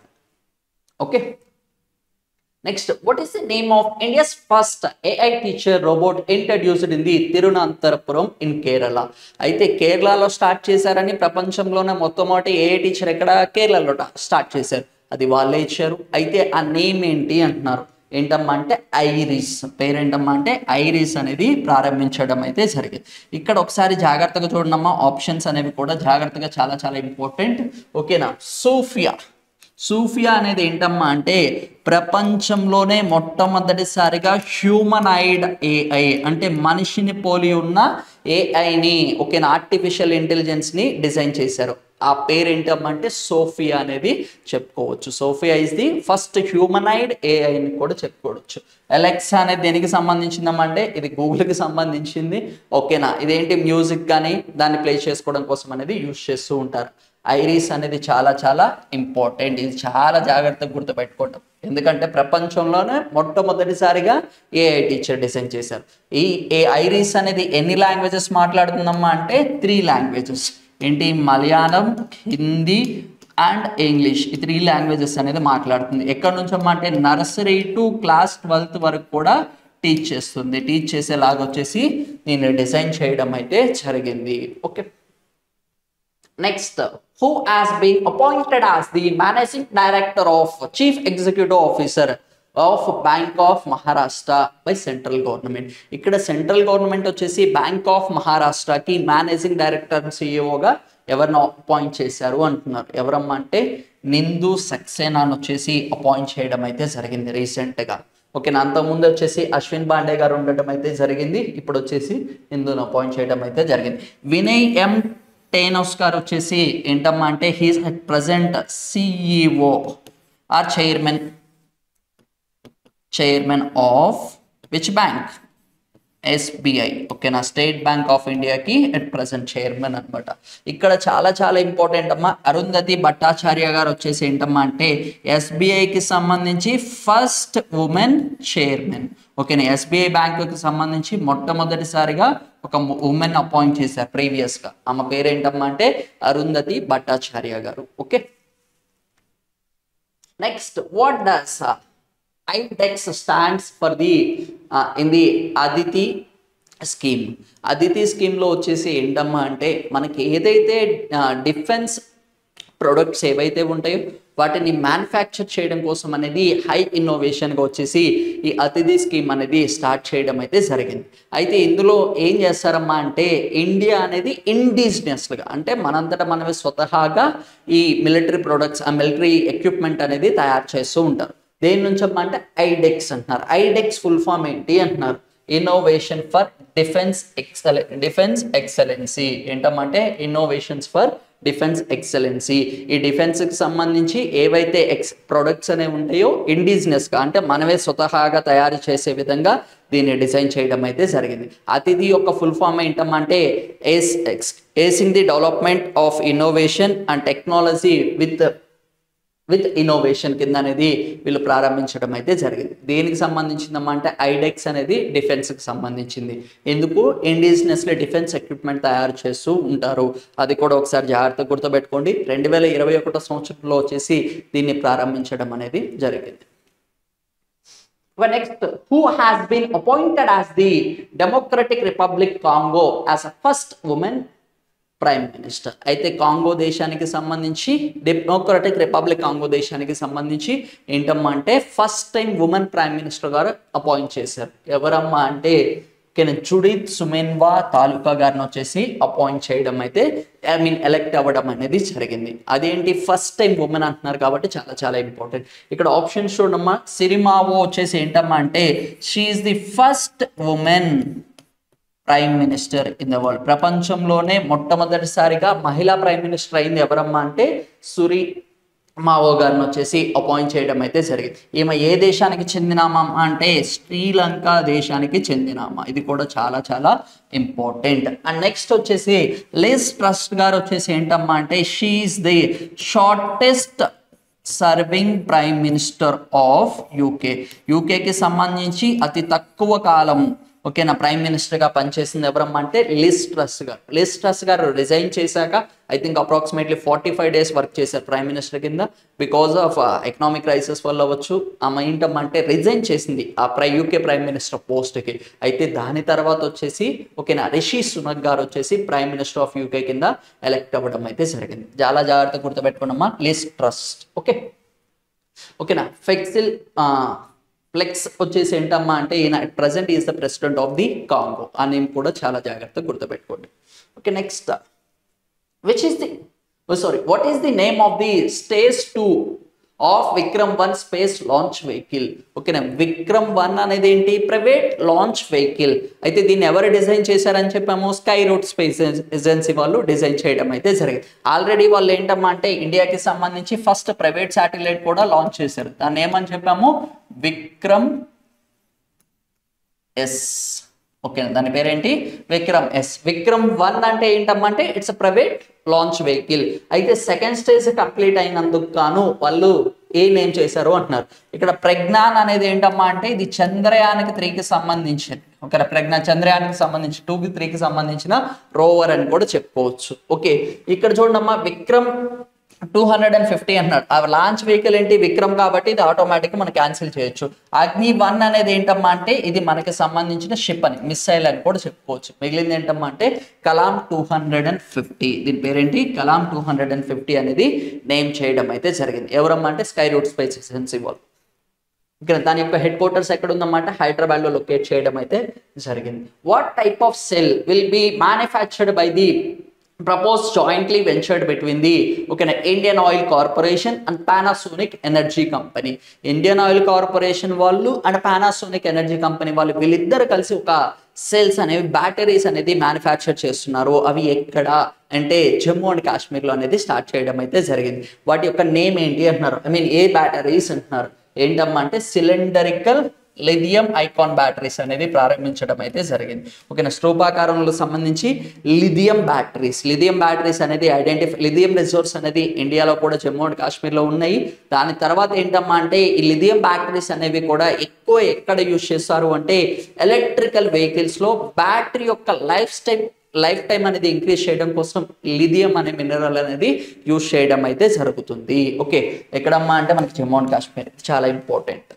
Okay, next, what is the name of India's first AI teacher robot introduced in the Thiruvananthapuram in Kerala? అయితే కేరళలో స్టార్ట్ చేశారని, ప్రపంచంలోనే మొట్టమొదటి AI టీచర్ ఎక్కడ కేరళలో స్టార్ట్ చేశారు, అది వాళ్ళే ఇచ్చారు. అయితే ఆ నేమ్ ఏంటి అంటున్నారు, ఏంటమ్మా అంటే ఐరిస్. పేరేంటమ్మా అంటే ఐరిస్ అనేది ప్రారంభించడం అయితే జరిగింది. ఇక్కడ ఒకసారి జాగ్రత్తగా చూడండమ్మా, ఆప్షన్స్ అనేవి కూడా జాగ్రత్తగా చాలా చాలా ఇంపార్టెంట్. ఓకేనా, సూఫియా అనేది ఏంటమ్మా అంటే ప్రపంచంలోనే మొట్టమొదటిసారిగా హ్యూమనాయిడ్ ఏఐ అంటే మనిషిని పోలి ఉన్న ఏఐని, ఓకేనా, ఆర్టిఫిషియల్ ఇంటెలిజెన్స్ని డిజైన్ చేశారు. ఆ పేరు ఏంటమ్మా అంటే సోఫియా అనేది చెప్పుకోవచ్చు. Sophia is the first humanoid ఏఐని కూడా చెప్పుకోవచ్చు. అలెక్సా అనేది దేనికి సంబంధించిందమ్మంటే ఇది గూగుల్కి సంబంధించింది. ఓకేనా, ఇదేంటి మ్యూజిక్ కానీ దాన్ని ప్లే చేసుకోవడం కోసం అనేది యూజ్ చేస్తూ ఉంటారు. ఐరిస్ అనేది చాలా చాలా ఇంపార్టెంట్, ఇది చాలా జాగ్రత్తగా గుర్తుపెట్టుకోవటం, ఎందుకంటే ప్రపంచంలోనే మొట్టమొదటిసారిగా ఏఐ టీచర్ డిజైన్ చేశారు. ఈ ఐరిస్ అనేది ఎన్ని లాంగ్వేజెస్ మాట్లాడుతుందమ్మా అంటే 3 లాంగ్వేజెస్. ఏంటి, మలయాళం, హిందీ అండ్ ఇంగ్లీష్, ఈ 3 లాంగ్వేజెస్ అనేది మాట్లాడుతుంది. ఎక్కడి నుంచి అమ్మా అంటే నర్సరీ టు క్లాస్ 12th వరకు కూడా టీచ్ చేస్తుంది. టీచ్ చేసేలాగా వచ్చేసి నేను డిజైన్ చేయడం అయితే జరిగింది. Okay, next, who has been appointed as the managing director of chief executive officer of Bank of Maharashtra by central government? ఇక్కడ సెంట్రల్ గవర్నమెంట్ వచ్చేసి బ్యాంక్ ఆఫ్ మహారాష్ట్రకి మేనేజింగ్ డైరెక్టర్ సిఇఓగా ఎవరిని అపాయింట్ చేశారు అంటున్నారు. ఎవరమ్మా అంటే నిందు సక్సేనా వచ్చేసి అపాయింట్ చేయడం అయితే జరిగింది రీసెంట్గా. ఓకేనా, అంతకుముందు వచ్చేసి అశ్విన్ పాండే గారు ఉండడం అయితే జరిగింది, ఇప్పుడు వచ్చేసి నిందును అపాయింట్ చేయడం అయితే జరిగింది. వినయ్ ఎం టేనోస్ గారు వచ్చేసి ఏంటమ్మా అంటే he's at present CEO or chairman of which bank? SBI. ఓకేనా, స్టేట్ బ్యాంక్ ఆఫ్ ఇండియాకి అట్ ప్రజెంట్ చైర్మన్ అనమాట. ఇక్కడ చాలా చాలా ఇంపార్టెంట్ అమ్మా, అరుంధతి భట్టాచార్య గారు వచ్చేసి ఏంటమ్మా అంటే SBIకి సంబంధించి ఫస్ట్ ఉమెన్ చైర్మన్. ఓకేనా, SBI బ్యాంకుకి సంబంధించి మొట్టమొదటిసారిగా ఒక ఉమెన్ అపాయింట్ చేశారు ప్రీవియస్గా. ఆమె పేరేంటమ్మా అంటే అరుంధతి భట్టాచార్య గారు. Okay, next, what does IDEX stands for in the Aditi scheme. Aditi స్కీమ్లో వచ్చేసి ఏంటమ్మా అంటే మనకి ఏదైతే డిఫెన్స్ ప్రొడక్ట్స్ ఏవైతే ఉంటాయో వాటిని మ్యానుఫ్యాక్చర్ చేయడం కోసం అనేది హై ఇన్నోవేషన్గా వచ్చేసి ఈ అతిథి స్కీమ్ అనేది స్టార్ట్ చేయడం అయితే జరిగింది. అయితే ఇందులో ఏం చేస్తారమ్మా అంటే ఇండియా అనేది ఇండిజినియస్గా అంటే మనంతటా మనమే స్వతహాగా ఈ మిలిటరీ ప్రొడక్ట్స్, ఆ మిలిటరీ ఎక్విప్మెంట్ అనేది తయారు చేస్తూ ఉంటారు. దేని నుంచి అమ్మా అంటే ఐడెక్స్ అంటున్నారు. ఐడెక్స్ ఫుల్ ఫామ్ ఏంటి అంటున్నారు, ఇన్నోవేషన్ ఫర్ డిఫెన్స్ ఎక్సలెన్సీ. ఏంటమ్మంటే ఇన్నోవేషన్స్ ఫర్ డిఫెన్స్ ఎక్సలెన్సీ. ఈ డిఫెన్స్కి సంబంధించి ఏవైతే ప్రొడక్ట్స్ అనేవి ఉంటాయో ఇండిజినస్గా అంటే మనమే స్వతహాగా తయారు చేసే విధంగా దీన్ని డిజైన్ చేయడం అయితే జరిగింది. అతిథి యొక్క ఫుల్ ఫామ్ ఏంటమ్మా అంటే acing the development of innovation and technology with innovation కింద అనేది వీళ్ళు ప్రారంభించడం అయితే జరిగింది. దేనికి సంబంధించిందమ్మా అంటే ఐడెక్స్ అనేది డిఫెన్స్కి సంబంధించింది. ఎందుకు, ఇండిజినస్లీ డిఫెన్స్ ఎక్విప్మెంట్ తయారు చేస్తూ ఉంటారు. అది కూడా ఒకసారి జాగ్రత్తగా గుర్తుపెట్టుకోండి. 2021 సంవత్సరంలో వచ్చేసి దీన్ని ప్రారంభించడం అనేది జరిగింది. Next, who has been appointed as the Democratic Republic Congo as a first woman prime minister? అయితే కాంగో దేశానికి సంబంధించి డెమోక్రటిక్ రిపబ్లిక్ కాంగో దేశానికి సంబంధించి ఏంటమ్మా అంటే first time women prime minister గారు అపాయింట్ చేశారు. ఎవరమ్మా అంటే జుడిత్ సుమెన్వా తాలూకా గారిని వచ్చేసి అపాయింట్ చేయడం అయితే ఎలెక్ట్ అవ్వడం అనేది జరిగింది. అదేంటి, ఫస్ట్ టైం ఉమెన్ అంటున్నారు కాబట్టి చాలా చాలా ఇంపార్టెంట్. ఇక్కడ ఆప్షన్స్ చూడమ్మా, సిరిమావో వచ్చేసి ఏంటమ్మా అంటే she is the first women prime minister in the world. ప్రపంచంలోనే మొట్టమొదటిసారిగా మహిళా ప్రైమ్ మినిస్టర్ అయింది ఎవరమ్మా అంటే మావో గారిని వచ్చేసి అపాయింట్ చేయడం అయితే జరిగింది. ఈమె ఏ దేశానికి చెందినామా అంటే శ్రీలంక దేశానికి చెందినామా. ఇది కూడా చాలా చాలా ఇంపార్టెంట్. అండ్ నెక్స్ట్ వచ్చేసి లిజ్ ట్రస్ గారు వచ్చేసి ఏంటమ్మా అంటే she is the shortest serving prime minister of UK. యూకేకి సంబంధించి అతి తక్కువ కాలం ఓకేనా ప్రైమ్ మినిస్టర్గా పనిచేసింది ఎవరమ్మా అంటే లిజ్ ట్రస్ గారు. లిజ్ ట్రస్ గారు రిజైన్ చేశాక I think approximately 45 days work చేశారు ప్రైమ్ మినిస్టర్ కింద. బికాస్ ఆఫ్ ఎకనామిక్ క్రైసిస్ వల్ల అవ్వచ్చు ఆమె ఏంటమ్మంటే రిజైన్ చేసింది ఆ యూకే ప్రైమ్ మినిస్టర్ పోస్ట్కి. అయితే దాని తర్వాత వచ్చేసి ఓకేనా రిషి సునక్ గారు వచ్చేసి ప్రైమ్ మినిస్టర్ ఆఫ్ యూకే కింద ఎలెక్ట్ అవ్వడం అయితే జరిగింది. చాలా జాగ్రత్తగా గుర్తుపెట్టుకున్నామా లిజ్ ట్రస్. ఓకేనా ఫ్లెక్స్ వచ్చేసి ఏంటమ్మా అంటే ఈయన present is the president of the Congo. ఆ నేమ్ కూడా చాలా జాగ్రత్తగా గుర్తుపెట్టుకోండి. Okay next what is the name of the stage 2 of Vikram 1 space launch vehicle? ఓకేనా విక్రమ్ 1 అనేది ఏంటి ప్రైవేట్ లాంచ్ వెహికల్. అయితే దీన్ని ఎవరు డిజైన్ చేశారని చెప్పాము స్కై రూట్ స్పేస్ ఏజెన్సీ వాళ్ళు డిజైన్ చేయడం అయితే జరిగింది. ఆల్రెడీ వాళ్ళు ఏంటమ్మా అంటే ఇండియాకి సంబంధించి ఫస్ట్ ప్రైవేట్ శాటిలైట్ కూడా లాంచ్ చేశారు. దాన్ని ఏమని చెప్పాము విక్రమ్ ఎస్. ఓకేనా దాని పేరేంటి విక్రమ్ ఎస్. విక్రమ్ 1 అంటే ఏంటమ్మా అంటే it's a private launch vehicle. అయితే సెకండ్ స్టేజ్ కంప్లీట్ అయినందుకు గాను వాళ్ళు ఏ నేమ్ చేశారు అంటున్నారు. ఇక్కడ ప్రజ్ఞాన్ అనేది ఏంటమ్మా అంటే ఇది చంద్రయానికి 3కి సంబంధించింది. ఓకే చంద్రయానికి సంబంధించి 2కి 3కి సంబంధించిన రోవర్ అని కూడా చెప్పుకోవచ్చు. ఓకే ఇక్కడ చూడమ్మా విక్రమ్ 250 అన్నాడు. ఆ లాంచ్ వెహికల్ ఏంటి విక్రమ్ కాబట్టి ఇది ఆటోమేటిక్గా మనం క్యాన్సిల్ చేయొచ్చు. అగ్ని 1 అనేది ఏంటమ్మా అంటే ఇది మనకి సంబంధించిన షిప్ అని మిస్సైల్ అని కూడా చెప్పుకోవచ్చు. మిగిలింది ఏంటమ్మా అంటే కలాం 250. దీని పేరేంటి కలాం 250 అనేది నేమ్ చేయడం అయితే జరిగింది. ఎవరమ్మా అంటే స్కై రూట్ స్పేస్ ఏజెన్సీ వాళ్ళు. ఇక్కడ దాని యొక్క హెడ్ క్వార్టర్స్ ఎక్కడ ఉందన్నమాట హైదరాబాద్లో లొకేట్ చేయడం అయితే జరిగింది. What type of cell will be manufactured by the proposed jointly ventured between the Indian Oil Corporation and Panasonic Energy Company. Indian Oil Corporation వాళ్ళు అండ్ Panasonic Energy Company వాళ్ళు వీళ్ళిద్దరు కలిసి ఒక సెల్స్ అనేవి బ్యాటరీస్ అనేది మ్యానుఫ్యాక్చర్ చేస్తున్నారు. అవి ఎక్కడ అంటే జమ్మూ అండ్ కాశ్మీర్లో అనేది స్టార్ట్ చేయడం అయితే జరిగింది. వాటి యొక్క నేమ్ ఏంటి అంటున్నారు ఏ బ్యాటరీస్ అంటున్నారు ఏంటమ్మా అంటే సిలిండరికల్ లిథియం ఐకాన్ బ్యాటరీస్ అనేది ప్రారంభించడం అయితే జరిగింది. ఓకేనా స్థూపాకారంలో సంబంధించి లిథియం బ్యాటరీస్ అనేది లిథియం రిసోర్స్ అనేది ఇండియాలో కూడా జమ్మూ అండ్ కాశ్మీర్లో ఉన్నాయి. దాని తర్వాత ఏంటమ్మా అంటే ఈ లిథియం బ్యాటరీస్ అనేవి కూడా ఎక్కువ ఎక్కడ యూజ్ చేస్తారు అంటే ఎలక్ట్రికల్ వెహికల్స్లో బ్యాటరీ యొక్క లైఫ్ టైం అనేది ఇంక్రీజ్ చేయడం కోసం లిథియం అనే మినరల్ అనేది యూజ్ చేయడం అయితే జరుగుతుంది. ఓకే ఎక్కడమ్మా అంటే మనకి జమ్మూ అండ్ కాశ్మీర్ చాలా important.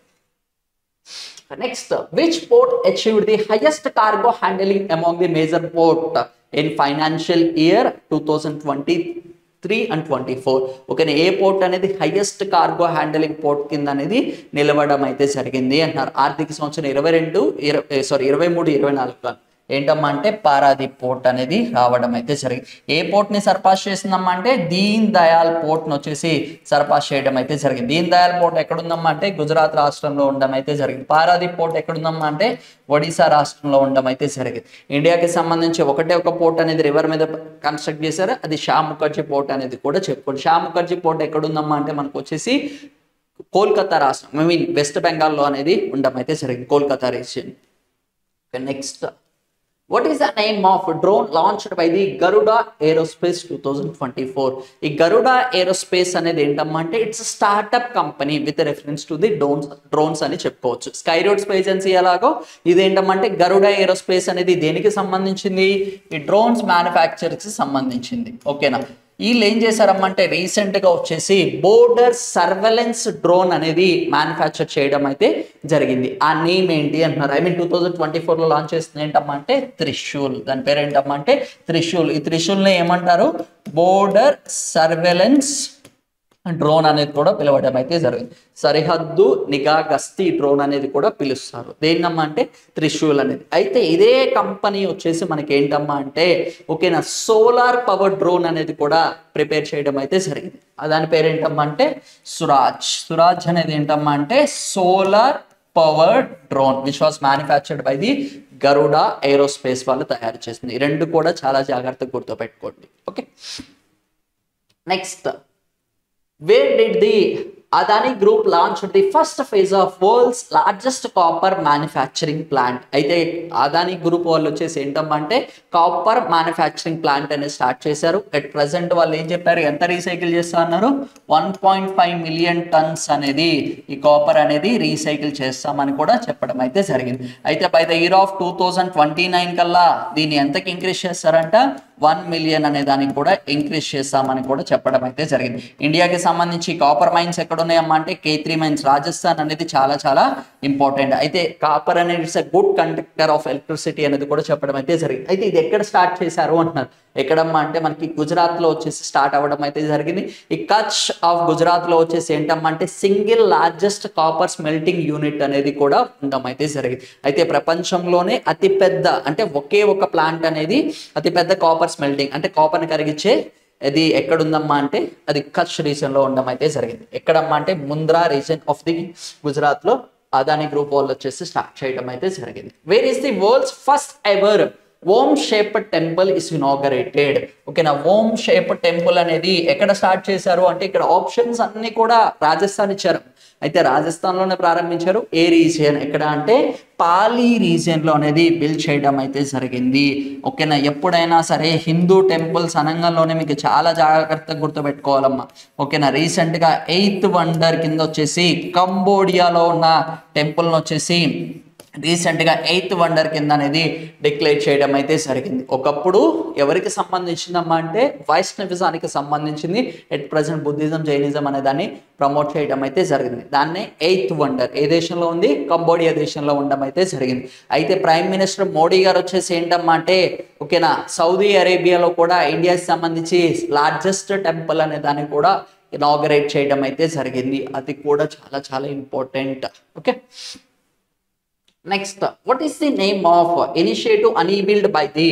Next, which port achieved the highest cargo handling among the major port in financial year 2023 and 24? ఓకేనా ఏ పోర్ట్ అనేది హైయెస్ట్ కార్గో హ్యాండిలింగ్ పోర్ట్ కింద అనేది నిలవడం అయితే జరిగింది అంటున్నారు. ఆర్థిక సంవత్సరం 23-24 ఏంటమ్మా అంటే పారాదీప్ పోర్ట్ అనేది రావడం అయితే జరిగింది. ఏ పోర్ట్ని సర్పాస్ చేసిందమ్మా అంటే దీన్ దయాల్ పోర్ట్ని వచ్చేసి సర్పాస్ చేయడం అయితే జరిగింది. దీన్ దయాల్ పోర్ట్ ఎక్కడుందమ్మా అంటే గుజరాత్ రాష్ట్రంలో ఉండడం అయితే జరిగింది. పారాదీప్ పోర్ట్ ఎక్కడుందమ్మా అంటే ఒడిశా రాష్ట్రంలో ఉండడం అయితే జరిగింది. ఇండియాకి సంబంధించి ఒక పోర్ట్ అనేది రివర్ మీద కన్స్ట్రక్ట్ చేశారు. అది షా ముఖర్జీ పోర్ట్ అనేది కూడా చెప్పుకోండి. షా ముఖర్జీ పోర్ట్ ఎక్కడుందమ్మా అంటే మనకు వచ్చేసి కోల్కతా రాష్ట్రం వెస్ట్ బెంగాల్లో అనేది ఉండడం అయితే జరిగింది Kolkata region. Next what is the name of drone launched by the Garuda Aerospace 2024? ఈ Garuda Aerospace అనేది ఏంటమ్మా అంటే it's startup company with reference to the drones అని చెప్పుకోవచ్చు. స్కై రూట్ స్పేస్ ఏజెన్సీ ఎలాగో ఇదేంటమ్మా అంటే Garuda Aerospace అనేది దేనికి సంబంధించింది ఈ డ్రోన్స్ మ్యానుఫ్యాక్చర్కి సంబంధించింది. ఓకేనా వీళ్ళు ఏం చేశారమ్మంటే రీసెంట్గా వచ్చేసి బోర్డర్ సర్వేలెన్స్ డ్రోన్ అనేది మ్యానుఫ్యాక్చర్ చేయడం అయితే జరిగింది. ఆ నేమ్ ఏంటి అంటున్నారు 2024లో లాంచ్ చేస్తుంది ఏంటమ్మా అంటే త్రిశూల్. దాని పేరు ఏంటమ్మా అంటే త్రిశూల్. ఈ త్రిశూల్ని ఏమంటారు బోర్డర్ సర్వేలెన్స్ డ్రోన్ అనేది కూడా పిలవడం అయితే జరిగింది. సరిహద్దు నిఘా గస్తీ డ్రోన్ అనేది కూడా పిలుస్తారు. దేన్నమ్మా అంటే త్రిశూల్ అనేది. అయితే ఇదే కంపెనీ వచ్చేసి మనకి ఏంటమ్మా అంటే ఓకేనా సోలార్ పవర్ డ్రోన్ అనేది కూడా ప్రిపేర్ చేయడం అయితే జరిగింది. దాని పేరు ఏంటమ్మా అంటే సురాజ్ అనేది ఏంటమ్మా అంటే solar power drone which was manufactured by the Garuda aerospace వాళ్ళు తయారు చేసింది. ఈ రెండు కూడా చాలా జాగ్రత్తగా గుర్తుపెట్టుకోండి. Okay next Where did the Adani Group launched the first phase of world's largest copper manufacturing plant? అయితే అదానీ గ్రూప్ వాళ్ళు వచ్చేసి ఏంటంటే కాపర్ మ్యానుఫ్యాక్చరింగ్ ప్లాంట్ అనేది స్టార్ట్ చేశారు. అట్ ప్రెసెంట్ వాళ్ళు ఏం చెప్పారు, ఎంత రీసైకిల్ చేస్తా అన్నారు, 1.5 మిలియన్ టన్స్ అనేది ఈ కాపర్ అనేది రీసైకిల్ చేస్తామని కూడా చెప్పడం అయితే జరిగింది. అయితే బై ద ఇయర్ ఆఫ్ 2029 కల్లా దీన్ని ఎంతకి ఇంక్రీజ్ చేస్తారంట, 1 మిలియన్ అనే దానికి కూడా ఇంక్రీజ్ చేస్తామని కూడా చెప్పడం అయితే జరిగింది. ఇండియాకి సంబంధించి కాపర్ మైన్స్ ఎక్కడ ఉన్నాయమ్మా అంటే K3 మైన్స్, రాజస్థాన్ అనేది చాలా చాలా ఇంపార్టెంట్. అయితే కాపర్ అనేది it's a good conductor of electricity అనేది కూడా చెప్పడం అయితే జరిగింది. అయితే ఇది ఎక్కడ స్టార్ట్ చేశారు అంటున్నారు, ఎక్కడమ్మా అంటే మనకి గుజరాత్ లో వచ్చేసి స్టార్ట్ అవ్వడం అయితే జరిగింది. ఈ కచ్ ఆఫ్ గుజరాత్ లో వచ్చేసి ఏంటమ్మా అంటే single largest copper smelting unit అనేది కూడా ఉండడం అయితే జరిగింది. అయితే ప్రపంచంలోనే అతిపెద్ద అంటే ఒకే ఒక ప్లాంట్ అనేది అతిపెద్ద కాపర్ స్మెల్టింగ్ అంటే కాపర్ని కరిగించే అది ఎక్కడుందమ్మా అంటే అది కచ్ రీజన్ లో ఉండడం అయితే జరిగింది. ఎక్కడమ్మా అంటే Mundra reason of the Gujarat లో అదానీ గ్రూప్ వాళ్ళు వచ్చేసి స్టార్ట్ చేయడం అయితే జరిగింది. Where is the world's first ever ohm shaped temple is inaugurated? ఓకేనా, ఓమ్ షేప్డ్ టెంపుల్ అనేది ఎక్కడ స్టార్ట్ చేశారు అంటే ఇక్కడ ఆప్షన్స్ అన్ని కూడా రాజస్థాన్ ఇచ్చారు. అయితే రాజస్థాన్లోనే ప్రారంభించారు. ఏ రీజియన్ ఎక్కడ అంటే పాలీ రీజియన్ లో అనేది బిల్డ్ చేయడం అయితే జరిగింది. ఓకేనా, ఎప్పుడైనా సరే హిందూ టెంపుల్స్ అనగానే మీకు చాలా జాగ్రత్తగా గుర్తుపెట్టుకోవాలమ్మా. ఓకేనా, రీసెంట్ గా 8th వండర్ కింద వచ్చేసి కంబోడియాలో ఉన్న టెంపుల్ని వచ్చేసి రీసెంట్ గా 8th వండర్ కింద అనేది డిక్లేర్ చేయడం అయితే జరిగింది. ఒకప్పుడు ఎవరికి సంబంధించిందమ్మా అంటే వైష్ణవిజానికి సంబంధించింది. ఎట్ ప్రజెంట్ బుద్ధిజం, జైనిజం అనే దాన్ని ప్రమోట్ చేయడం అయితే జరిగింది. దాన్నే 8th వండర్ ఏ దేశంలో ఉంది, కంబోడియా దేశంలో ఉండడం అయితే జరిగింది. అయితే ప్రైమ్ మినిస్టర్ మోడీ గారు వచ్చేసి ఏంటమ్మా అంటే ఓకేనా సౌదీ అరేబియాలో కూడా ఇండియాకి సంబంధించి లార్జెస్ట్ టెంపుల్ అనే దాన్ని కూడా ఇనాగరేట్ చేయడం అయితే జరిగింది. అది కూడా చాలా చాలా important. Okay, next, what is the name of initiative enabled by the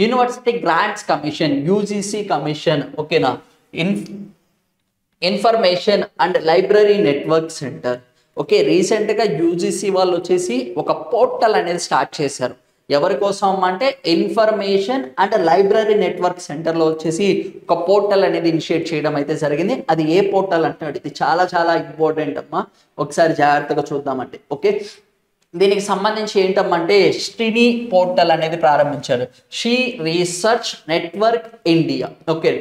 University Grants Commission, UGC Commission? Okay na, Information and Library Network Center. Okay, recent గా యూజీసీ వాళ్ళు వచ్చేసి ఒక పోర్టల్ అనేది స్టార్ట్ చేశారు. ఎవరి కోసం అంటే information and library network centre లో వచ్చేసి ఒక పోర్టల్ అనేది ఇనిషియేట్ చేయడం అయితే జరిగింది. అది ఏ పోర్టల్ అంటే ఇది చాలా చాలా ఇంపార్టెంట్ అమ్మా, ఒకసారి జాగ్రత్తగా చూద్దామంటే. ఓకే, దీనికి సంబంధించి ఏంటమ్మంటే శ్రీని పోర్టల్ అనేది ప్రారంభించారు. She research network India. Okay,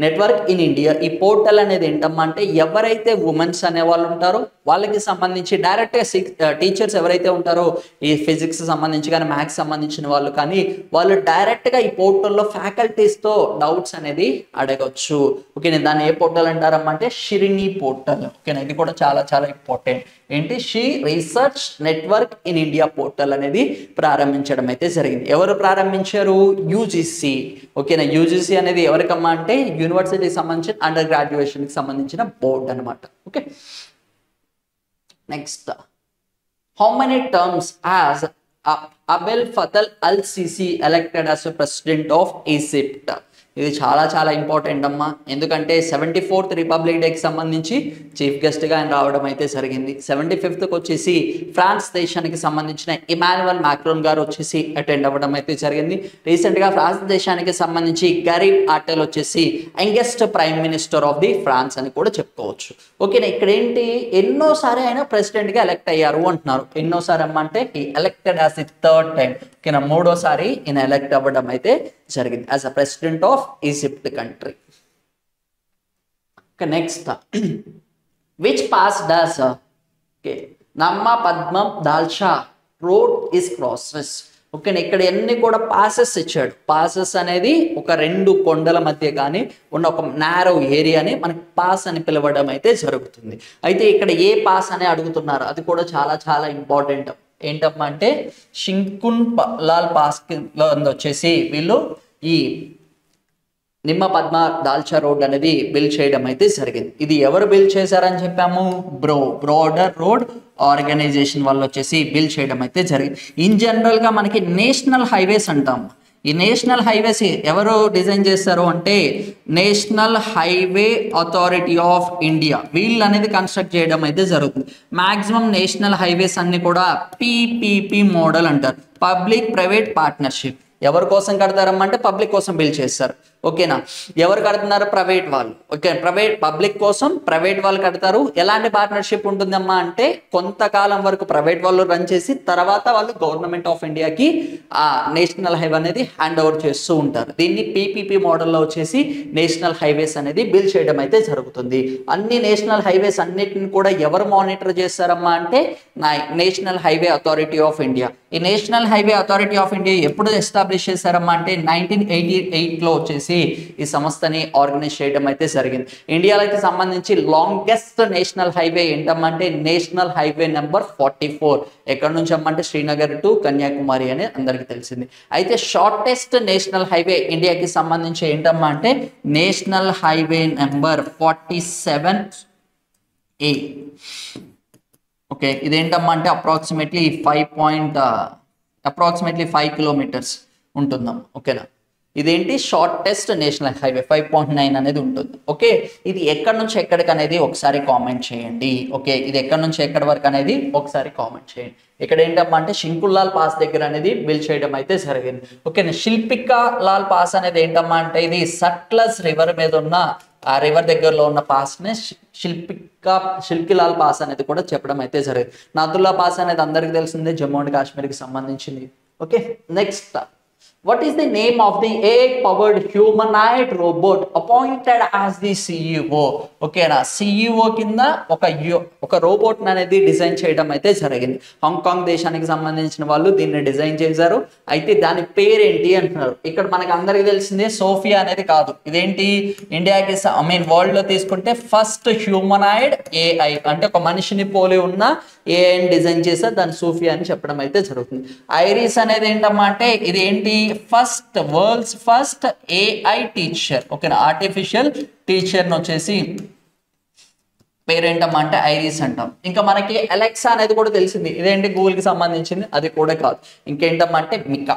network in India. ఈ పోర్టల్ అనేది ఏంటమ్మా అంటే ఎవరైతే ఉమెన్స్ అనే వాళ్ళు ఉంటారో వాళ్ళకి సంబంధించి డైరెక్ట్గా టీచర్స్ ఎవరైతే ఉంటారో ఈ ఫిజిక్స్ సంబంధించి కానీ మ్యాథ్స్ సంబంధించిన వాళ్ళు కానీ వాళ్ళు డైరెక్ట్గా ఈ పోర్టల్లో ఫ్యాకల్టీస్తో డౌట్స్ అనేది అడగచ్చు. ఓకే, నేను దాన్ని ఏ పోర్టల్ అంటారమ్మా అంటే షిరిని పోర్టల్. ఓకేనా, ఇది కూడా చాలా చాలా ఇంపార్టెంట్. ఏంటి, she research network in India portal అనేది ప్రారంభించడం అయితే జరిగింది. ఎవరు ప్రారంభించారు, యూజీసీ. ఓకేనా, యూజీసీ అనేది ఎవరికమ్మా అంటే యూనివర్సిటీకి సంబంధించిన అండర్ గ్రాడ్యుయేషన్కి సంబంధించిన బోర్డు అనమాట. Okay, next, how many terms has Abdel Fattah al Sisi elected as president of Egypt? ఇది చాలా చాలా ఇంపార్టెంట్ అమ్మా, ఎందుకంటే 74th రిపబ్లిక్ డేకి సంబంధించి చీఫ్ గెస్ట్గా ఆయన రావడం అయితే జరిగింది. 75th వచ్చేసి ఫ్రాన్స్ దేశానికి సంబంధించిన ఇమాన్యుయల్ మ్యాక్రోన్ గారు వచ్చేసి అటెండ్ అవ్వడం అయితే జరిగింది. రీసెంట్గా ఫ్రాన్స్ దేశానికి సంబంధించి గరీబ్ ఆటెల్ వచ్చేసి youngest prime minister of the France అని కూడా చెప్పుకోవచ్చు. ఓకేనా, ఇక్కడ ఏంటి ఎన్నోసారి ఆయన ప్రెసిడెంట్గా ఎలక్ట్ అయ్యారు అంటున్నారు. ఎన్నోసారి అమ్మ అంటే ఈ elected as the 3rd time. ఓకేనా, 3వ సారి ఈయన ఎలక్ట్ అవ్వడం అయితే జరిగింది as a president of Egypt country. Next, which pass does నమ్మ పద్మం దాల్షా రోడ్ ఇస్ క్రాసెస్? ఓకే, ఇక్కడ ఎన్ని కూడా పాసెస్ ఇచ్చాడు. పాసెస్ అనేది ఒక 2 కొండల మధ్య కానీ ఉన్న ఒక నారో ఏరియాని మనకి పాస్ అని పిలవడం అయితే జరుగుతుంది. అయితే ఇక్కడ ఏ పాస్ అని అడుగుతున్నారు, అది కూడా చాలా చాలా ఇంపార్టెంట్. ఏంటమ్మా అంటే షింకున్ లాల్ పాస్ వచ్చేసి వీళ్ళు ఈ నిమ్మ పద్మ దాల్చా రోడ్ అనేది బిల్డ్ చేయడం అయితే జరిగింది. ఇది ఎవరు బిల్డ్ చేశారని చెప్పాము, బ్రోడర్ రోడ్ ఆర్గనైజేషన్ వాళ్ళు వచ్చేసి బిల్డ్ చేయడం అయితే జరిగింది. ఇన్ జనరల్గా మనకి నేషనల్ హైవేస్ అంటాం. ఈ నేషనల్ హైవేస్ ఎవరు డిజైన్ చేస్తారు అంటే national highway authority of India, వీళ్ళు అనేది కన్స్ట్రక్ట్ చేయడం అయితే జరుగుతుంది. మ్యాక్సిమం నేషనల్ హైవేస్ అన్ని కూడా PPP మోడల్ అంటారు, పబ్లిక్ ప్రైవేట్ పార్ట్నర్షిప్. ఎవరి కోసం కడతారమ్మా అంటే పబ్లిక్ కోసం బిల్డ్ చేస్తారు. ఓకేనా. ఎవరు కడుతున్నారు? ప్రైవేట్ వాళ్ళు. ఓకే, పబ్లిక్ కోసం ప్రైవేట్ వాళ్ళు కడతారు. ఎలాంటి పార్ట్నర్షిప్ ఉంటుందమ్మా అంటే కొంతకాలం వరకు ప్రైవేట్ వాళ్ళు రన్ చేసి తర్వాత వాళ్ళు గవర్నమెంట్ ఆఫ్ ఇండియాకి ఆ నేషనల్ హైవే అనేది హ్యాండ్ ఓవర్ చేస్తూ ఉంటారు. దీన్ని పీపీపీ మోడల్లో వచ్చేసి నేషనల్ హైవేస్ అనేది బిల్డ్ చేయడం అయితే జరుగుతుంది. అన్ని నేషనల్ హైవేస్ అన్నిటిని కూడా ఎవరు మానిటర్ చేస్తారమ్మా అంటే national highway authority of India. ఈ national highway authority of India ఎప్పుడు ఎస్టాబ్లిష్ చేశారమ్మా అంటే 1988లో వచ్చేసి ఈ సంస్థని ఆర్గనైజ్ చేయడం అయితే జరిగింది. ఇండియాలో అయితే సంబంధించి లాంగెస్ట్ నేషనల్ హైవే ఏంటమ్మా అంటే నేషనల్ హైవే నెంబర్ 44. ఎక్కడి నుంచి అమ్మంటే శ్రీనగర్ టు కన్యాకుమారి అని అందరికీ తెలిసింది. అయితే షార్టెస్ట్ నేషనల్ హైవే ఇండియాకి సంబంధించి ఏంటమ్మా అంటే national highway number 47A. Okay, ఇదేంటమ్మా అంటే అప్రాక్సిమేట్లీ 5 కిలోమీటర్స్ ఉంటుందమ్మా. ఓకేనా, ఇదేంటి షార్టెస్ట్ నేషనల్ హైవే 5.9 అనేది ఉంటుంది. ఓకే, ఇది ఎక్కడి నుంచి ఎక్కడికి అనేది ఒకసారి కామెంట్ చేయండి. ఓకే, ఇది ఎక్కడి నుంచి ఎక్కడి వరకు అనేది ఒకసారి కామెంట్ చేయండి. ఇక్కడ ఏంటమ్మా అంటే శంకులాల్ పాస్ దగ్గర అనేది బిల్డ్ చేయడం అయితే జరిగింది. ఓకేనా, శిల్పికా లాల్ పాస్ అనేది ఏంటమ్మా అంటే ఇది సట్లజ్ రివర్ మీద ఉన్న ఆ రివర్ దగ్గరలో ఉన్న పాస్నే శిల్కిలాల్ పాస్ అనేది కూడా చెప్పడం అయితే జరిగింది. నాథుల్లా పాస్ అనేది అందరికీ తెలిసిందే, జమ్మూ అండ్ కాశ్మీర్కి సంబంధించింది. Okay, next, what is the name of the AI-powered humanoid robot appointed as the CEO? ఓకేనా, CEO కింద ఒక రోబోట్ అనేది డిజైన్ చేయడం అయితే జరిగింది. హాంకాంగ్ దేశానికి సంబంధించిన వాళ్ళు దీన్ని డిజైన్ చేశారు. అయితే దాని పేరేంటి అంటున్నారు. ఇక్కడ మనకి అందరికీ తెలిసిందే సోఫియా అనేది కాదు. ఇదేంటి ఇండియాకి వరల్డ్ లో తీసుకుంటే ఫస్ట్ హ్యూమనాయిడ్ AI అంటే ఒక మనిషిని పోలి ఉన్న ఏఐని డిజైన్ చేశారు. దాన్ని సోఫియా అని చెప్పడం అయితే జరుగుతుంది. ఐరిస్ అనేది ఏంటమ్మా అంటే ఇది ఏంటి వరల్డ్స్ ఫస్ట్ AI టీచర్. ఓకేనా, ఆర్టిఫిషియల్ టీచర్ని వచ్చేసి పేరేంటమ్మా అంటే ఐరిస్ అంటాం. ఇంకా మనకి అలెక్సా అనేది కూడా తెలిసింది. ఇదేంటి గూగుల్కి సంబంధించింది, అది కూడా కాదు. ఇంకేంటమ్మా అంటే మికా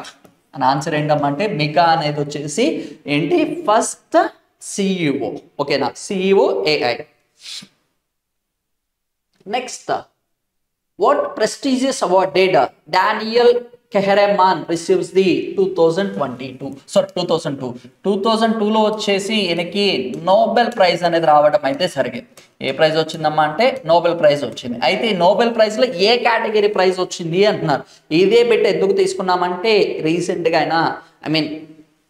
అని ఆన్సర్ ఏంటమ్మా అంటే మికా అనేది వచ్చేసి ఏంటి ఫస్ట్ CEO. ఓకేనా, CEO AI. Next, what prestigious award did Daniel Kahneman receives the 2002లో వచ్చేసి ఈయనకి నోబెల్ ప్రైజ్ అనేది రావడం అయితే జరిగింది. ఏ ప్రైజ్ వచ్చిందమ్మా అంటే నోబెల్ ప్రైజ్ వచ్చింది. అయితే ఈ నోబెల్ ప్రైజ్ లో ఏ కేటగిరీ ప్రైజ్ వచ్చింది అంటున్నారు. ఇదే బిట్ ఎందుకు తీసుకున్నామంటే రీసెంట్గా ఆయన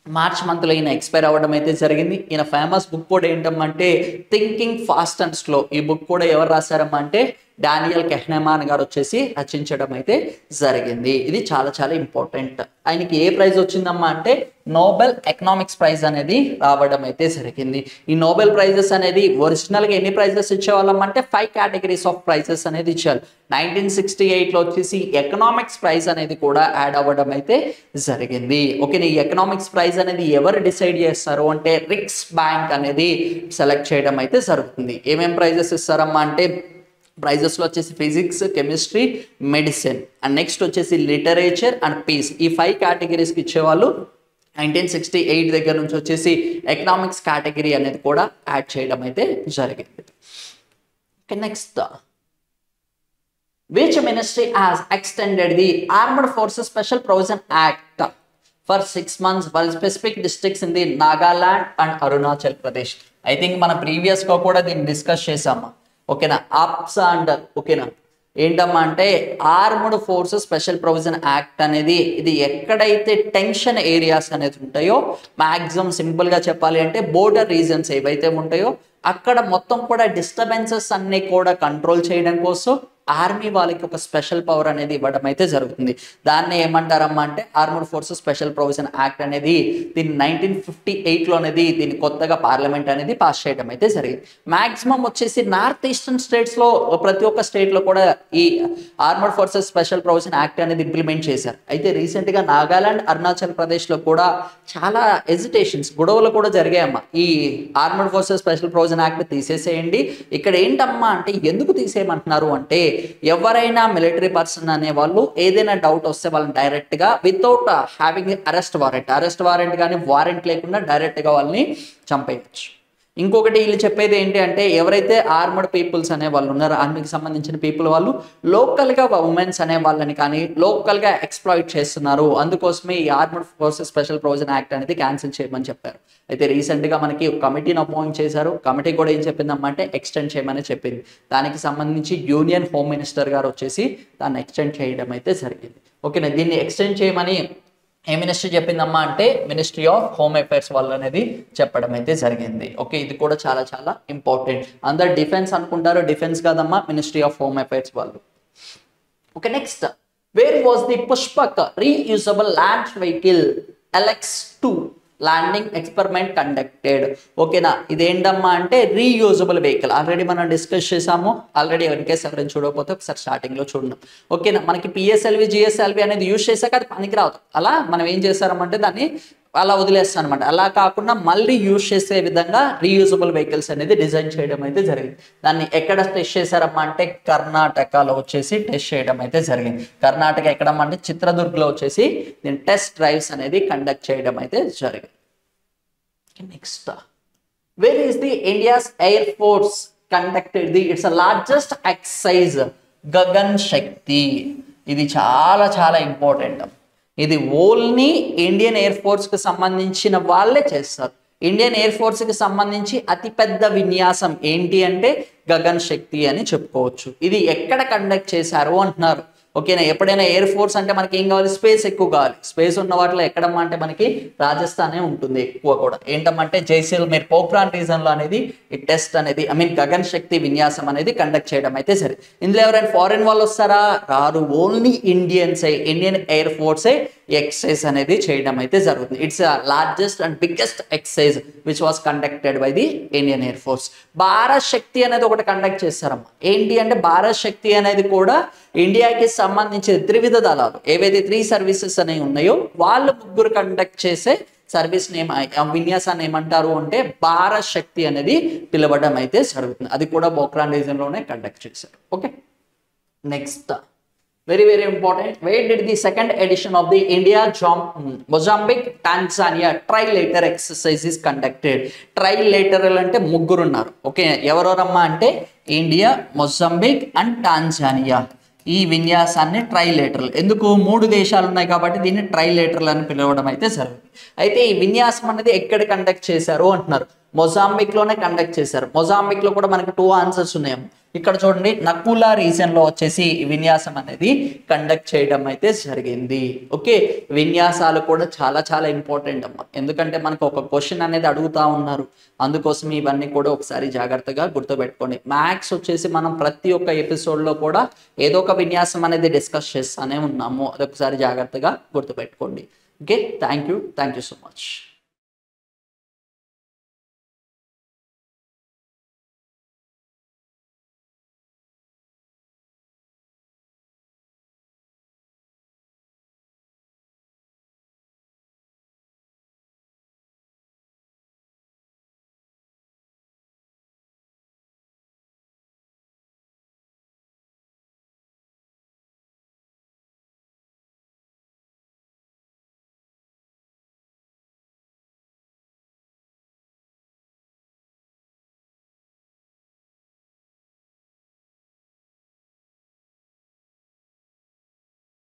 మార్చ్ మంత్లో ఈయన ఎక్స్పైర్ అవ్వడం అయితే జరిగింది. ఈయన ఫేమస్ బుక్ కూడా ఏంటమ్మంటే థింకింగ్ ఫాస్ట్ అండ్ స్లో. ఈ బుక్ కూడా ఎవరు రాశారమ్మా అంటే డానియల్ కెహ్నెమాన్ గారు వచ్చేసి రచించడం అయితే జరిగింది. ఇది చాలా చాలా ఇంపార్టెంట్. ఆయనకి ఏ ప్రైజ్ వచ్చిందమ్మా అంటే నోబెల్ ఎకనామిక్స్ ప్రైజ్ అనేది రావడం అయితే జరిగింది. ఈ నోబెల్ ప్రైజెస్ అనేది ఒరిజినల్గా ఎన్ని ప్రైజెస్ ఇచ్చేవాళ్ళం అంటే 5 కేటగిరీస్ ఆఫ్ ప్రైజెస్ అనేది ఇచ్చారు. 1968లో వచ్చేసి ఎకనామిక్స్ ప్రైజ్ అనేది కూడా యాడ్ అవ్వడం అయితే జరిగింది. ఓకే, ఈ ఎకనామిక్స్ ప్రైజ్ అనేది ఎవరు డిసైడ్ చేస్తారు అంటే రిక్స్ బ్యాంక్ అనేది సెలెక్ట్ చేయడం అయితే జరుగుతుంది. ఏమేం ప్రైజెస్ ఇస్తారమ్మా అంటే ప్రైజెస్లో వచ్చేసి physics, chemistry, medicine and next వచ్చేసి లిటరేచర్ అండ్ పీస్. ఈ 5 కేటగిరీస్కి ఇచ్చేవాళ్ళు. 1968 దగ్గర నుంచి వచ్చేసి ఎకనామిక్స్ కేటగిరీ అనేది కూడా యాడ్ చేయడం అయితే జరిగింది. Next, which ministry has extended the Armed Forces Special Provision Act for 6 months for specific districts in the Nagaland and Arunachal Pradesh? I think మన ప్రీవియస్గా కూడా దీన్ని డిస్కస్ చేసాము. ఓకేనా, ఆప్స్ అండ్ ఓకేనా ఏంటమ్మా అంటే armed forces special provision act అనేది ఇది ఎక్కడైతే టెన్షన్ ఏరియాస్ అనేది ఉంటాయో మ్యాక్సిమం సింపుల్గా చెప్పాలి అంటే బోర్డర్ రీజన్స్ ఏవైతే ఉంటాయో అక్కడ మొత్తం కూడా డిస్టర్బెన్సెస్ అన్ని కూడా కంట్రోల్ చేయడం కోసం ఆర్మీ వాళ్ళకి ఒక స్పెషల్ పవర్ అనేది ఇవ్వడం అయితే జరుగుతుంది. దాన్ని ఏమంటారమ్మా అంటే armed forces special provision act అనేది దీన్ని 1958లో అనేది దీన్ని కొత్తగా పార్లమెంట్ అనేది పాస్ చేయడం అయితే జరిగింది. మ్యాక్సిమం వచ్చేసి నార్త్ ఈస్టర్న్ స్టేట్స్లో ప్రతి ఒక్క స్టేట్లో కూడా ఈ armed forces special provision act అనేది ఇంప్లిమెంట్ చేశారు. అయితే రీసెంట్గా నాగాలాండ్, అరుణాచల్ ప్రదేశ్లో కూడా చాలా ఎజిటేషన్స్, గొడవలు కూడా జరిగాయమ్మా. ఈ armed forces special provision act తీసేసేయండి. ఇక్కడ ఏంటమ్మా అంటే ఎందుకు తీసేయమంటున్నారు అంటే ఎవరైనా మిలిటరీ పర్సన్ అనే వాళ్ళు ఏదైనా డౌట్ వస్తే వాళ్ళని డైరెక్ట్గా వితౌట్ హ్యావింగ్ అరెస్ట్ వారెంట్ కానీ వారెంట్ లేకుండా డైరెక్ట్గా వాళ్ళని చంపేయచ్చు. ఇంకొకటి వీళ్ళు చెప్పేది ఏంటి అంటే ఎవరైతే ఆర్మడ్ పీపుల్స్ అనే వాళ్ళు ఉన్నారో ఆర్మీకి సంబంధించిన పీపుల్ వాళ్ళు లోకల్గా ఉమెన్స్ అనే వాళ్ళని కానీ లోకల్గా ఎక్స్ప్లాయిట్ చేస్తున్నారు, అందుకోసమే ఈ armed forces special provision act అనేది క్యాన్సిల్ చేయమని చెప్పారు. అయితే రీసెంట్గా మనకి ఒక కమిటీని అపాయింట్ చేశారు. కమిటీ కూడా ఏం చెప్పిందమ్మా అంటే ఎక్స్టెండ్ చేయమని చెప్పింది. దానికి సంబంధించి యూనియన్ హోమ్ మినిస్టర్ గారు వచ్చేసి దాన్ని ఎక్స్టెండ్ చేయడం అయితే జరిగింది. ఓకేనా, దీన్ని ఎక్స్టెండ్ చేయమని ఏ మినిస్ట్రీ చెప్పిందమ్మా అంటే మినిస్ట్రీ ఆఫ్ హోమ్ అఫైర్స్ వాళ్ళు అనేది చెప్పడం అయితే జరిగింది. ఓకే, ఇది కూడా చాలా చాలా ఇంపార్టెంట్. అందరు డిఫెన్స్ అనుకుంటారు, డిఫెన్స్ కాదమ్మా, మినిస్ట్రీ ఆఫ్ హోమ్ అఫైర్స్ వాళ్ళు. Okay, next, where was the Pushpak reusable land vehicle LX-2 landing experiment conducted? ఓకేనా, ఇదేంటమ్మా అంటే రీయూజబుల్ వెహికల్. ఆల్రెడీ మనం డిస్కస్ చేసాము. ఆల్రెడీ ఇన్కేస్ ఎవరైనా చూడకపోతే ఒకసారి స్టార్టింగ్లో చూడండి. ఓకేనా, మనకి PSLV GSLV అనేది యూజ్ చేశాక అది పనికిరాదు. అలా మనం ఏం చేస్తారమంటే దాన్ని అలా వదిలేస్తాం అనమాట. అలా కాకుండా మళ్ళీ యూజ్ చేసే విధంగా రీయూజబుల్ వెహికల్స్ అనేది డిజైన్ చేయడం అయితే జరిగింది. దాన్ని ఎక్కడ టెస్ట్ చేశారమ్మా అంటే కర్ణాటకలో వచ్చేసి టెస్ట్ చేయడం అయితే జరిగింది. కర్ణాటక ఎక్కడమ్మా అంటే చిత్రదుర్గ్లో వచ్చేసి దీని టెస్ట్ డ్రైవ్స్ అనేది కండక్ట్ చేయడం అయితే జరిగింది. Next, where is the India's air force conducted the its largest exercise Gagan Shakti? ఇది చాలా చాలా ఇంపార్టెంట్. ఇది ఓన్లీ ఇండియన్ ఎయిర్ ఫోర్స్కి సంబంధించిన వాళ్ళే చేస్తారు. ఇండియన్ ఎయిర్ ఫోర్స్కి సంబంధించి అతిపెద్ద విన్యాసం ఏంటి అంటే గగన్ శక్తి అని చెప్పుకోవచ్చు. ఇది ఎక్కడ కండక్ట్ చేశారు అంటున్నారు. ఓకేనా, ఎప్పుడైనా ఎయిర్ ఫోర్స్ అంటే మనకి ఏం కావాలి, స్పేస్ ఎక్కువ కావాలి. స్పేస్ ఉన్న వాటిలో ఎక్కడమ్మా అంటే మనకి రాజస్థానే ఉంటుంది ఎక్కువ కూడా. ఏంటమ్మంటే జైసల్మేర్ పోఖ్రాన్ రీజన్లో అనేది ఈ టెస్ట్ అనేది గగన్ శక్తి విన్యాసం అనేది కండక్ట్ చేయడం అయితే సరే. ఇందులో ఎవరైనా ఫారెన్ వాళ్ళు వస్తారా? రారు. ఓన్లీ ఇండియన్సే, ఇండియన్ ఎయిర్ ఫోర్సే ఎక్సైజ్ అనేది చేయడం అయితే జరుగుతుంది. It's largest and biggest exercise which was conducted by the Indian air force. Bharat Shakti అనేది ఒకటి కండక్ట్ చేస్తారమ్మా. ఏంటి అంటే భారత్ శక్తి అనేది కూడా ఇండియాకి సంబంధించిన త్రివిధ దళాలు ఏవైతే 3 సర్వీసెస్ అనేవి ఉన్నాయో వాళ్ళు ముగ్గురు కండక్ట్ చేసే సర్వీస్ విన్యాసాన్ని ఏమంటారు అంటే భారత్ శక్తి అనేది పిలవడం అయితే జరుగుతుంది. అది కూడా పోఖ్రాన్ రీజన్లోనే కండక్ట్ చేశారు. Okay, next, very very important, where did the second edition of the India Mozambique Tanzania trilateral exercise is conducted? Trilateral అంటే ముగ్గురు ఉన్నారు. ఓకే, ఎవరెవరమ్మా అంటే ఇండియా, మొజాంబిక్ అండ్ టాంజానియా. ఈ విన్యాసాన్ని ట్రైలేటరల్, ఎందుకు 3 దేశాలు ఉన్నాయి కాబట్టి దీన్ని ట్రైలేటరల్ అని పిలవడం అయితే జరుగుతుంది. అయితే ఈ విన్యాసం అనేది ఎక్కడ కండక్ట్ చేశారు అంటున్నారు. మొజాంబిక్లోనే కండక్ట్ చేశారు. మొజాంబిక్లో కూడా మనకి 2 ఆన్సర్స్ ఉన్నాయి. ఇక్కడ చూడండి, నకులా రీజన్లో వచ్చేసి విన్యాసం అనేది కండక్ట్ చేయడం అయితే జరిగింది. ఓకే, విన్యాసాలు కూడా చాలా చాలా ఇంపార్టెంట్ అమ్మా, ఎందుకంటే మనకు ఒక క్వశ్చన్ అనేది అడుగుతా ఉన్నారు. అందుకోసం ఇవన్నీ కూడా ఒకసారి జాగ్రత్తగా గుర్తుపెట్టుకోండి. మ్యాథ్స్ వచ్చేసి మనం ప్రతి ఒక్క ఎపిసోడ్లో కూడా ఏదో ఒక విన్యాసం అనేది డిస్కస్ చేస్తూనే ఉన్నాము. అదొకసారి జాగ్రత్తగా గుర్తుపెట్టుకోండి. Okay, thank you so much.